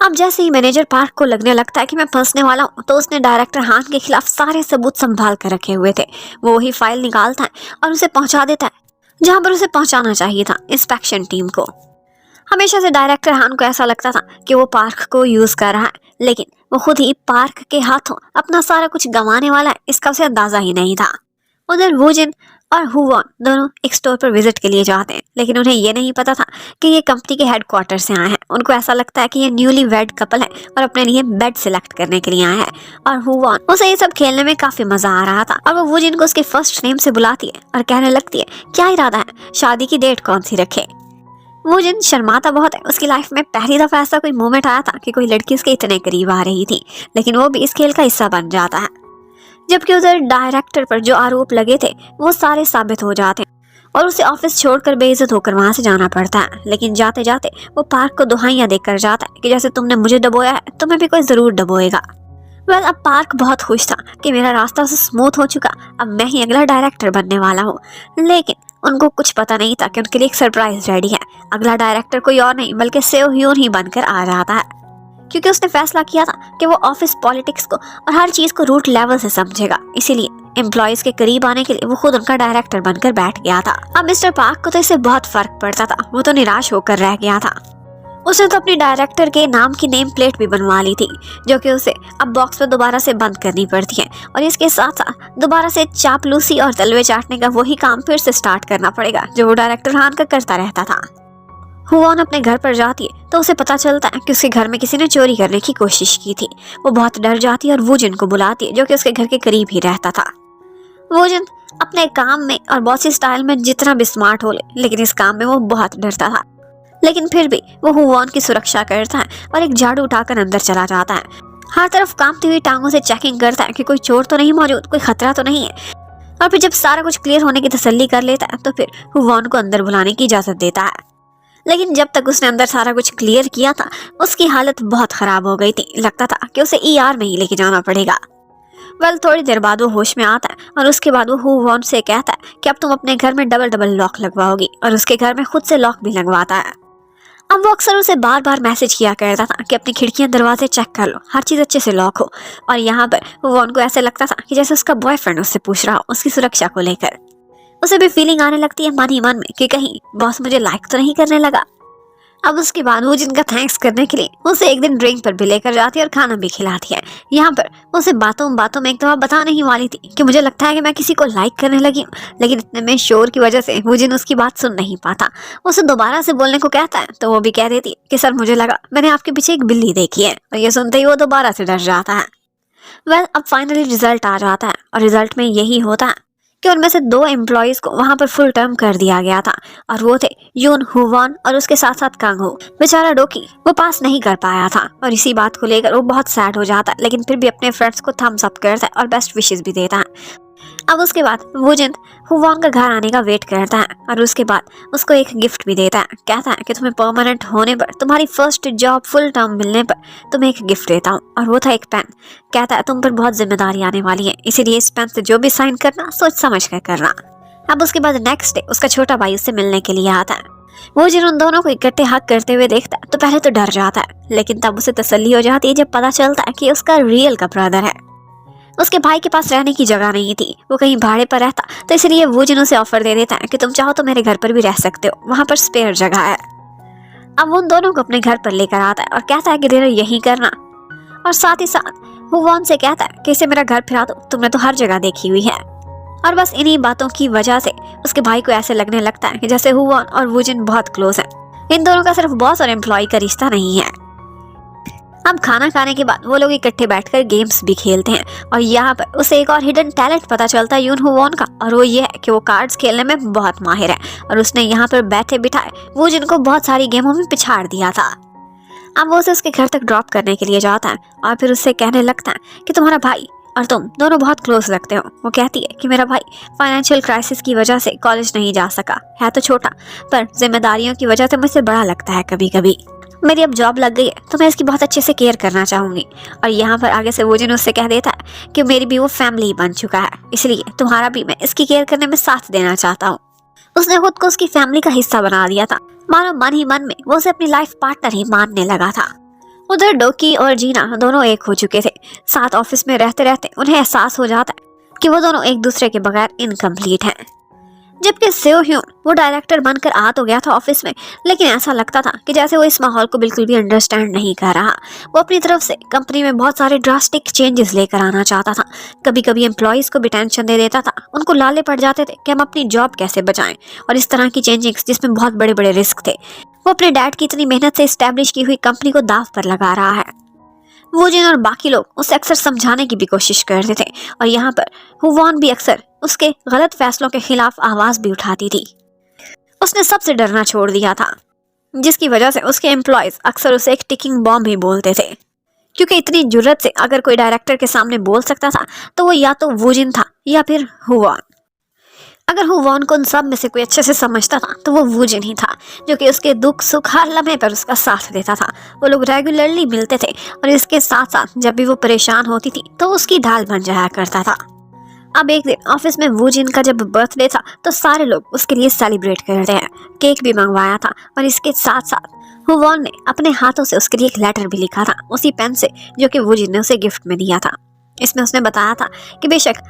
Speaker 1: अब जैसे ही मैनेजर पार्क को लगने लगता है कि मैं फंसने वाला हूँ, तो उसने डायरेक्टर हान के खिलाफ सारे सबूत संभाल कर रखे हुए थे। वो वही फाइल निकालता है और उसे पहुंचा देता है जहां पर उसे पहुंचाना चाहिए था, इंस्पेक्शन टीम को। हमेशा से डायरेक्टर हान को ऐसा लगता था कि वो पार्क को यूज कर रहा है, लेकिन वो खुद ही पार्क के हाथों अपना सारा कुछ गंवाने वाला है, इसका उसे अंदाजा ही नहीं था। उधर वूजिन और हुवॉन दोनों एक स्टोर पर विजिट के लिए जाते हैं, लेकिन उन्हें ये नहीं पता था कि ये कंपनी के हेडक्वार्टर से आए हैं। उनको ऐसा लगता है कि ये न्यूली वेड कपल है और अपने लिए बेड सिलेक्ट करने के लिए आए हैं, और हुवॉन उसे ये सब खेलने में काफी मजा आ रहा था। और वो वूजिन को उसके फर्स्ट नेम से बुलाती है और कहने लगती है क्या इरादा है, शादी की डेट कौन सी रखे। वूजिन शर्माता बहुत है। उसकी लाइफ में पहली दफा ऐसा कोई मोमेंट आया था कि कोई लड़की उसके इतने करीब आ रही थी, लेकिन वो भी इस खेल का हिस्सा बन जाता है। जबकि उधर डायरेक्टर पर जो आरोप लगे थे वो सारे साबित हो जाते हैं, और उसे ऑफिस छोड़कर बेइज्जत होकर वहां से जाना पड़ता है। लेकिन जाते जाते वो पार्क को दुहाइयां देकर जाता है कि जैसे तुमने मुझे दबोया है तुम्हें भी कोई जरूर दबोएगा। अब पार्क बहुत खुश था कि मेरा रास्ता उसे स्मूथ हो चुका, अब मैं ही अगला डायरेक्टर बनने वाला हूँ। लेकिन उनको कुछ पता नहीं था कि उनके लिए एक सरप्राइज रेडी है। अगला डायरेक्टर कोई और नहीं बल्कि सेओ ह्यून ही बनकर आ जाता है, क्योंकि उसने फैसला किया था कि वो ऑफिस पॉलिटिक्स को और हर चीज को रूट लेवल से समझेगा। इसीलिए एम्प्लॉयज के करीब आने के लिए वो खुद उनका डायरेक्टर बनकर बैठ गया था। अब मिस्टर पार्क को तो इससे बहुत फर्क पड़ता था। वो तो निराश होकर रह गया था। उसने तो अपनी डायरेक्टर के नाम की नेम प्लेट भी बनवा ली थी, जो कि उसे अब बॉक्स में दोबारा से बंद करनी पड़ती है, और इसके साथ साथ दोबारा से चापलूसी और तलवे चाटने का वही काम फिर से स्टार्ट करना पड़ेगा जो वो डायरेक्टर हान का करता रहता था। हुवॉन अपने घर पर जाती है तो उसे पता चलता है कि उसके घर में किसी ने चोरी करने की कोशिश की थी। वो बहुत डर जाती है और वूजिन को बुलाती है, जो कि उसके घर के करीब ही रहता था। वूजिन अपने काम में और बॉसी स्टाइल में जितना भी स्मार्ट हो लेकिन इस काम में वो बहुत डरता था। लेकिन फिर भी वो हुवॉन की सुरक्षा करता है और एक झाड़ू उठाकर अंदर चला जाता है। हर तरफ कांपती हुई टांगों से चेकिंग करता है कि कोई चोर तो नहीं मौजूद, कोई खतरा तो नहीं है। और फिर जब सारा कुछ क्लियर होने की तसल्ली कर लेता है तो फिर हुवॉन को अंदर बुलाने की इजाजत देता है। लेकिन जब तक उसने अंदर सारा कुछ क्लियर किया था उसकी हालत बहुत खराब हो गई थी। लगता था कि उसे ER में ही लेके जाना पड़ेगा। थोड़ी देर बाद वो होश में आता है और उसके बाद वो हुवॉन से कहता है कि अब तुम अपने घर में डबल लॉक लगवाओगी, और उसके घर में खुद से लॉक भी लगवाता है। अब वो अक्सर उसे बार बार मैसेज किया करता था कि अपनी खिड़कियां दरवाजे चेक कर लो, हर चीज अच्छे से लॉक हो। और यहाँ पर हुवॉन को ऐसे लगता था कि जैसे उसका बॉयफ्रेंड उससे पूछ रहा हो उसकी सुरक्षा को लेकर। उसे भी फीलिंग आने लगती है मन ही मन में कि कहीं बॉस मुझे लाइक तो नहीं करने लगा। अब उसके बाद वो जिनका थैंक्स करने के लिए उसे एक दिन ड्रिंक पर भी लेकर जाती है और खाना भी खिलाती है। यहाँ पर उसे बातों बातों में एक दफा बताने ही वाली थी कि मुझे लगता है कि मैं किसी को लाइक करने लगी हूँ, लेकिन इतने में शोर की वजह से वो जिन उसकी बात सुन नहीं पाता। उसे दोबारा से बोलने को कहता है तो वो भी कह देती है कि सर मुझे लगा मैंने आपके पीछे एक बिल्ली देखी है, और ये सुनते ही वो दोबारा से डर जाता है। अब फाइनली रिजल्ट आ जाता है और रिजल्ट में यही होता है कि उनमें से 2 एम्प्लॉयज को वहां पर फुल टर्म कर दिया गया था और वो थे यून हुवान और उसके साथ साथ कांग हो। बेचारा डोकी वो पास नहीं कर पाया था और इसी बात को लेकर वो बहुत सैड हो जाता है, लेकिन फिर भी अपने फ्रेंड्स को थम्स अप करता है और बेस्ट विशेस भी देता है। अब उसके बाद वुजिन हुवांग का घर आने का वेट करता है और उसके बाद उसको एक गिफ्ट भी देता है। कहता है कि तुम्हें परमानेंट होने पर, तुम्हारी फर्स्ट जॉब फुल टर्म मिलने पर तुम्हें एक गिफ्ट देता हूँ, और वो था एक पेन। कहता है तुम पर बहुत जिम्मेदारी आने वाली है, इसीलिए इस पेन से जो भी साइन करना सोच समझ कर करना। अब उसके बाद नेक्स्ट डे उसका छोटा भाई उससे मिलने के लिए आता है। वो जिन उन दोनों को इकट्ठे हक करते हुए देखता है तो पहले तो डर जाता है, लेकिन तब उसे तसल्ली हो जाती है जब पता चलता है कि उसका रियल का ब्रदर है। उसके भाई के पास रहने की जगह नहीं थी, वो कहीं भाड़े पर रहता, तो इसलिए वो जिन उसे ऑफर दे देता है कि तुम चाहो तो मेरे घर पर भी रह सकते हो, वहां पर स्पेयर जगह है। अब वो उन दोनों को अपने घर पर लेकर आता है और कहता है कि डिनर यहीं करना, और साथ ही साथ हुवान से कहता है कि इसे मेरा घर फिरा दो, तुमने तो हर जगह देखी हुई है। और बस इन्हीं बातों की वजह से उसके भाई को ऐसे लगने लगता है कि जैसे हुवान और वुजिन बहुत क्लोज है। इन दोनों का सिर्फ बॉस और एम्प्लॉय का रिश्ता नहीं है। अब खाना खाने के बाद वो लोग इकट्ठे बैठकर गेम्स भी खेलते हैं और यहाँ पर उसे एक और हिडन टैलेंट पता चलता है यून हुवान का, और वो ये है कि वो कार्ड्स खेलने में बहुत माहिर है और उसने यहाँ पर बैठे बिठाए वो जिनको बहुत सारी गेमों में पिछाड़ दिया था। अब वो उसे उसके घर तक ड्रॉप करने के लिए जाता है और फिर उससे कहने लगता है कि तुम्हारा भाई और तुम दोनों बहुत क्लोज लगते हो। वो कहती है कि मेरा भाई फाइनेंशियल क्राइसिस की वजह से कॉलेज नहीं जा सका है, तो छोटा, पर जिम्मेदारियों की वजह से मुझसे बड़ा लगता है कभी कभी। मेरी अब जॉब लग गई है तो मैं इसकी बहुत अच्छे से केयर करना चाहूंगी। और यहाँ पर आगे से वो जिन उससे कह देता है कि मेरी भी वो फैमिली बन चुका है, इसलिए तुम्हारा भी मैं इसकी केयर करने में साथ देना चाहता हूँ। उसने खुद को उसकी फैमिली का हिस्सा बना दिया था, मानो मन ही मन में वो उसे अपनी लाइफ पार्टनर ही मानने लगा था। उधर डोकी और जीना दोनों एक हो चुके थे। साथ ऑफिस में रहते रहते उन्हें एहसास हो जाता है कि वो दोनों एक दूसरे के बगैर इनकम्प्लीट हैं। जबकि सेओ ह्यून वो डायरेक्टर बनकर आ तो गया था ऑफिस में, लेकिन ऐसा लगता था कि जैसे वो इस माहौल को बिल्कुल भी अंडरस्टैंड नहीं कर रहा। वो अपनी तरफ से कंपनी में बहुत सारे ड्रास्टिक चेंजेस लेकर आना चाहता था। कभी कभी एम्प्लॉयज को भी टेंशन दे देता था, उनको लाले पड़ जाते थे कि हम अपनी जॉब कैसे बचाएं, और इस तरह की चेंजिंग्स जिसमें बहुत बड़े बड़े रिस्क थे। वो अपने डैड की इतनी मेहनत से इस्टेब्लिश की हुई कंपनी को दाव पर लगा रहा है। वो जिन और बाकी लोग उसे अक्सर समझाने की भी कोशिश करते थे, और यहाँ पर हुवान भी अक्सर उसके गलत फैसलों के खिलाफ आवाज भी उठाती थी। उसने सबसे डरना छोड़ दिया था, जिसकी वजह से उसके एम्प्लॉयज अक्सर उसे एक टिकिंग बॉम्ब ही बोलते थे, क्योंकि इतनी जुर्रत से अगर कोई डायरेक्टर के सामने बोल सकता था तो वो या तो वुजिन था या फिर हुवान। अगर हुवान को उन सब में से कोई अच्छे से समझता था तो वो वुजिन ही था, जो कि उसके दुख सुख हर लम्हे पर उसका साथ देता था। वो लोग रेगुलरली मिलते थे और इसके साथ साथ जब भी वो परेशान होती थी तो उसकी ढाल बन जाया करता था। अब एक दिन ऑफिस में वुजिन का जब बर्थडे था तो सारे लोग उसके लिए सेलिब्रेट करते हैं। केक भी मंगवाया था और इसके साथ साथ हुवान ने अपने हाथों से उसके लिए एक लेटर भी लिखा था, उसी पेन से जो कि वुजिन ने उसे गिफ्ट में दिया था। इसमें उसने बताया था कि बेशक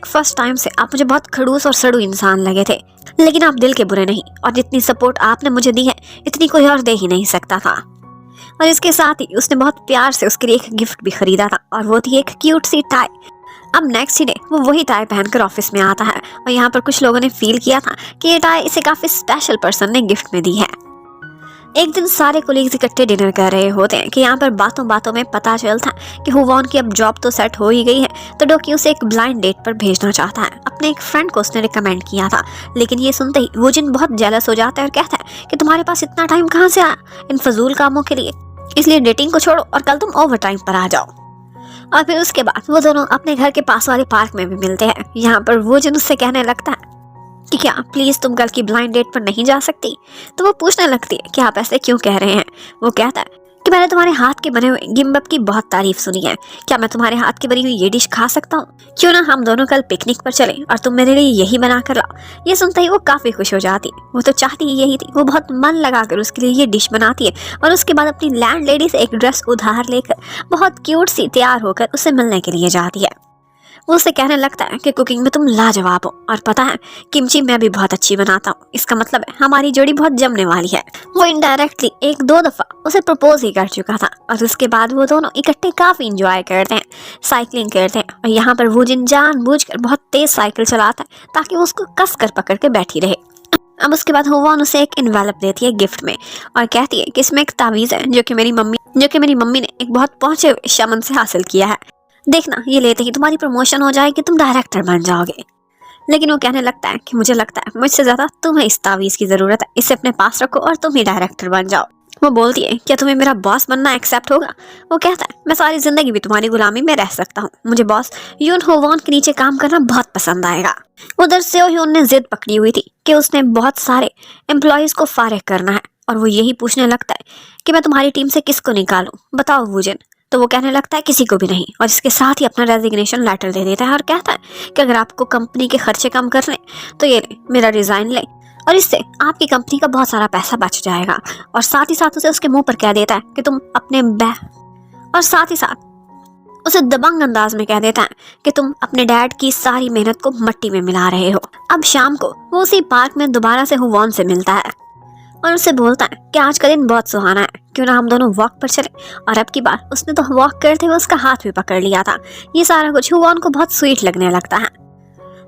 Speaker 1: फर्स्ट टाइम से आप मुझे बहुत खड़ूस और सड़ू इंसान लगे थे, लेकिन आप दिल के बुरे नहीं, और जितनी सपोर्ट आपने मुझे दी है इतनी कोई और दे ही नहीं सकता था। और इसके साथ ही उसने बहुत प्यार से उसके लिए एक गिफ्ट भी खरीदा था, और वो थी एक क्यूट सी टाई। अब नेक्स्ट डे वो वही टाई पहनकर ऑफिस में आता है, और यहाँ पर कुछ लोगों ने फील किया था कि ये टाई इसे काफी स्पेशल पर्सन ने गिफ्ट में दी है। एक दिन सारे कोलीग्स इकट्ठे डिनर कर रहे होते हैं कि यहाँ पर बातों बातों में पता चलता है कि हुवान की अब जॉब तो सेट हो ही गई है, तो डोकी उसे एक ब्लाइंड डेट पर भेजना चाहता है। अपने एक फ्रेंड को उसने रिकमेंड किया था, लेकिन ये सुनते ही वुजिन बहुत जेलस हो जाता है और कहता है कि तुम्हारे पास इतना टाइम कहाँ से आया इन फजूल कामों के लिए, इसलिए डेटिंग को छोड़ो और कल तुम ओवर टाइम पर आ जाओ। और फिर उसके बाद वो दोनों अपने घर के पास वाले पार्क में भी मिलते हैं। यहाँ पर वुजिन उससे कहने लगता है कि क्या प्लीज तुम कल की ब्लाइंड डेट पर नहीं जा सकती। तो वो पूछने लगती है कि आप ऐसे क्यों कह रहे हैं। वो कहता है कि मैंने तुम्हारे हाथ के बने हुए गिम्बप की बहुत तारीफ सुनी है, क्या मैं तुम्हारे हाथ की बनी हुई ये डिश खा सकता हूँ? क्यों ना हम दोनों कल पिकनिक पर चलें और तुम मेरे लिए यही बना कर लाओ। ये सुनते ही वो काफी खुश हो जाती है। वो तो चाहती ही यही थी। वो बहुत मन लगाकर उसके लिए ये डिश बनाती है और उसके बाद अपनी लैंड लेडी से एक ड्रेस उधार लेकर बहुत क्यूट सी तैयार होकर उसे मिलने के लिए जाती है। वो उसे कहने लगता है कि कुकिंग में तुम लाजवाब हो, और पता है किमची मैं भी बहुत अच्छी बनाता हूँ, इसका मतलब है हमारी जोड़ी बहुत जमने वाली है। वो इनडायरेक्टली 1-2 दफा उसे प्रपोज ही कर चुका था, और उसके बाद वो दोनों इकट्ठे काफी इंजॉय करते हैं, साइकिलिंग करते हैं। और यहाँ पर वुजिन जानबूझकर बहुत तेज साइकिल चलाता है ताकि वो उसको कस कर पकड़ के बैठी रहे। अब उसके बाद हुवान उसे एक इन्वेलप देती है गिफ्ट में और कहती है कि इसमें एक तावीज़ है जो कि मेरी मम्मी ने एक बहुत पहुंचे हुए शमन से हासिल किया है। देखना ये लेते ही तुम्हारी प्रमोशन हो जाएगी, तुम डायरेक्टर बन जाओगे। लेकिन वो कहने लगता है कि मुझे लगता है मुझसे ज्यादा तुम्हें इस तावीज़ की जरूरत है, इसे अपने पास रखो और तुम ही डायरेक्टर बन जाओ। वो बोलती है क्या तुम्हें मेरा बॉस बनना एक्सेप्ट होगा? वो कहता है मैं सारी जिंदगी भी तुम्हारी गुलामी में रह सकता हूँ, मुझे बॉस यून हो वॉन के नीचे काम करना बहुत पसंद आएगा। उधर सेओ ह्यून ने जिद पकड़ी हुई थी कि उसने बहुत सारे एम्प्लॉयज को फारिग करना है और वो यही पूछने लगता है कि मैं तुम्हारी टीम से किसको निकालूं, बताओ वूजिन। तो वो कहने लगता है किसी को भी नहीं, और इसके साथ ही अपना रेजिग्नेशन लेटर दे देता है और कहता है कि अगर आपको कंपनी के खर्चे कम करने तो ये ले, मेरा रिजाइन ले, और इससे आपकी कंपनी का बहुत सारा पैसा बच जाएगा। और साथ ही साथ उसे उसके मुंह पर कह देता है कि तुम अपने और साथ ही साथ उसे दबंग अंदाज में कह देता है कि तुम अपने डैड की सारी मेहनत को मट्टी में मिला रहे हो। अब शाम को वो उसी पार्क में दोबारा से हुवॉन से मिलता है और उससे बोलता है कि आज का दिन बहुत सुहाना है, क्यों ना हम दोनों वॉक पर चले। और अब की बार उसने तो वॉक करते हुए उसका हाथ भी पकड़ लिया था। ये सारा कुछ हुवॉन को बहुत स्वीट लगने लगता है,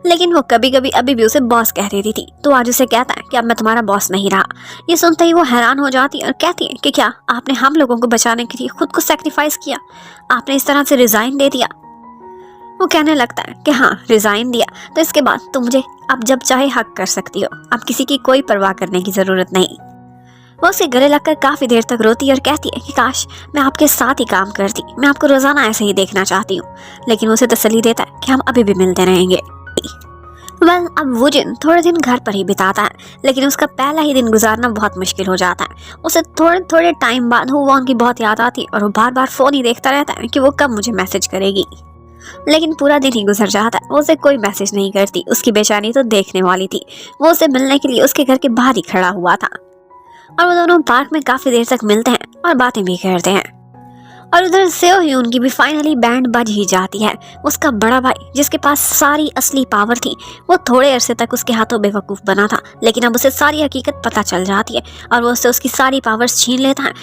Speaker 1: लेकिन वो कभी कभी अभी भी उसे बॉस कह देती थी। तो आज उसे कहता है कि अब मैं तुम्हारा बॉस नहीं रहा। ये सुनते ही वो हैरान हो जाती है और कहती है कि क्या आपने हम लोगों को बचाने के लिए खुद को सेक्रीफाइस किया, आपने इस तरह से रिजाइन दे दिया? वो कहने लगता है कि हाँ रिजाइन दिया तो इसके बाद तुम मुझे अब जब चाहे हक कर सकती हो, अब किसी की कोई परवाह करने की जरूरत नहीं। वो उसे गले लगकर काफी देर तक रोती है और कहती है कि काश मैं आपके साथ ही काम करती, मैं आपको रोजाना ऐसे ही देखना चाहती हूँ। लेकिन उसे तसल्ली देता है कि हम अभी भी मिलते रहेंगे। अब वूजिन थोड़े दिन घर पर ही बिताता है, लेकिन उसका पहला ही दिन गुजारना बहुत मुश्किल हो जाता है। उसे थोड़े थोड़े टाइम बाद हुवॉन की बहुत याद आती है और वो बार बार फोन ही देखता रहता है कि वो कब मुझे मैसेज करेगी। लेकिन पूरा दिन ही गुजर जाता है, वो उसे कोई मैसेज नहीं करती। उसकी बेचैनी तो देखने वाली थी। वो उसे मिलने के लिए उसके घर के बाहर ही खड़ा हुआ था और वो दोनों पार्क में काफी देर तक मिलते हैं और बातें भी करते हैं। और उधर सेओ ह्यून की भी फाइनली बैंड बज ही जाती है। उसका बड़ा भाई जिसके पास सारी असली पावर थी, वो थोड़े अरसे तक उसके हाथों बेवकूफ बना था, लेकिन अब उसे सारी हकीकत पता चल जाती है और वो उससे उसकी सारी पावर्स छीन लेता है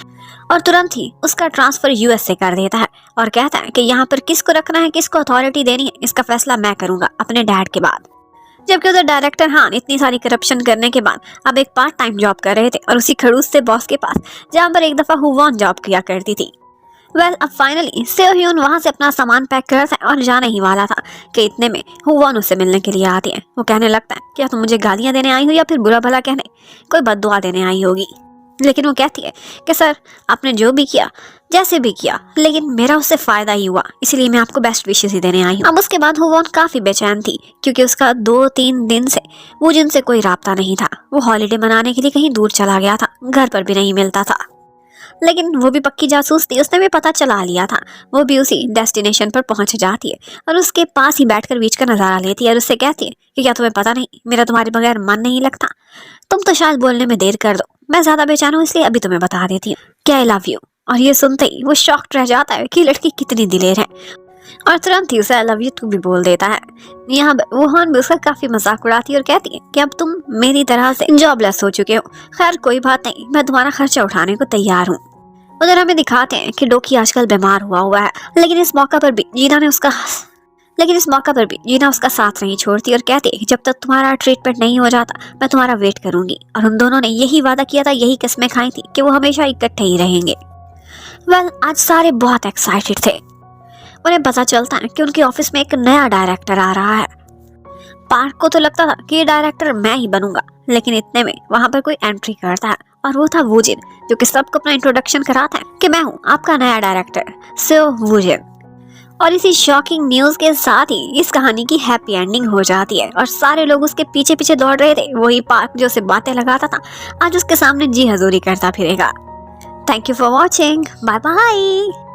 Speaker 1: और तुरंत ही उसका ट्रांसफर यूएस से कर देता है और कहता है कि यहाँ पर किसको रखना है, किसको अथॉरिटी देनी है, इसका फैसला मैं करूंगा अपने डैड के बाद। जबकि उधर डायरेक्टर हान इतनी सारी करप्शन करने के बाद अब एक पार्ट टाइम जॉब कर रहे थे और उसी खड़ूस से बॉस के पास, जहाँ पर एक दफा हुवॉन जॉब किया करती थी। अब फाइनली सेओ ह्यून वहां से अपना सामान पैक करता है और जाने ही वाला था कि इतने में हुवॉन उससे मिलने के लिए आती है। वो कहने लगता है क्या तुम मुझे गालियां देने आई हो या फिर बुरा भला कहने, कोई बद्दुआ देने आई होगी। लेकिन वो कहती है कि सर आपने जो भी किया, जैसे भी किया, लेकिन मेरा उससे फायदा ही हुआ, इसलिए मैं आपको बेस्ट विशेस ही देने आई हूँ। अब उसके बाद हुवॉन काफी बेचैन थी क्योंकि उसका 2-3 दिन से वूजिन से कोई राब्ता नहीं था। वो हॉलीडे मनाने के लिए कहीं दूर चला गया था, घर पर भी नहीं मिलता था। लेकिन वो भी पक्की जासूस थी, उसने भी पता चला लिया था। वो भी उसी डेस्टिनेशन पर पहुंच जाती है और उसके पास ही बैठकर बीच का नजारा लेती है और उससे कहती है कि क्या तुम्हें पता नहीं मेरा तुम्हारे बगैर मन नहीं लगता, तुम तो शायद बोलने में देर कर दो, मैं ज्यादा बेचैन हूँ इसलिए अभी तुम्हें बता देती हूँ कि आई लव यू। और ये सुनते ही वो शॉक्ड रह जाता है कि लड़की कितनी दिलेर है और तुरंत ही उसे आई लव यू टू भी बोल देता है। यहाँ वुहान भी उसका काफी मजाक उड़ाती है और कहती है कि अब तुम मेरी तरह से जॉबलेस हो चुके हो, खैर कोई बात नहीं, मैं तुम्हारा खर्चा उठाने को तैयार हूँ। उधर हमें दिखाते हैं कि डोकी आजकल बीमार हुआ है, लेकिन इस मौका पर भी जीना उसका साथ नहीं छोड़ती और कहती है कि जब तक तुम्हारा ट्रीटमेंट नहीं हो जाता मैं तुम्हारा वेट करूंगी। और उन दोनों ने यही वादा किया था, यही कस्में खाई थी कि वो हमेशा इकट्ठे ही रहेंगे। आज सारे बहुत एक्साइटेड थे। उन्हें पता चलता है कि उनके ऑफिस में एक नया डायरेक्टर आ रहा है। पार्क को तो लगता था कि ये डायरेक्टर मैं ही बनूंगा, लेकिन इतने में वहां पर कोई एंट्री करता है और वो था वूजिन, जो कि सबको अपना इंट्रोडक्शन कराता है कि मैं हूँ आपका नया डायरेक्टर सेओ वूजिन। और इसी शॉकिंग न्यूज के साथ ही इस कहानी की हैप्पी एंडिंग हो जाती है और सारे लोग उसके पीछे पीछे दौड़ रहे थे। वही पार्क जो उसे बातें लगाता था आज उसके सामने जी हजूरी करता फिरेगा। Thank you for watching, bye bye.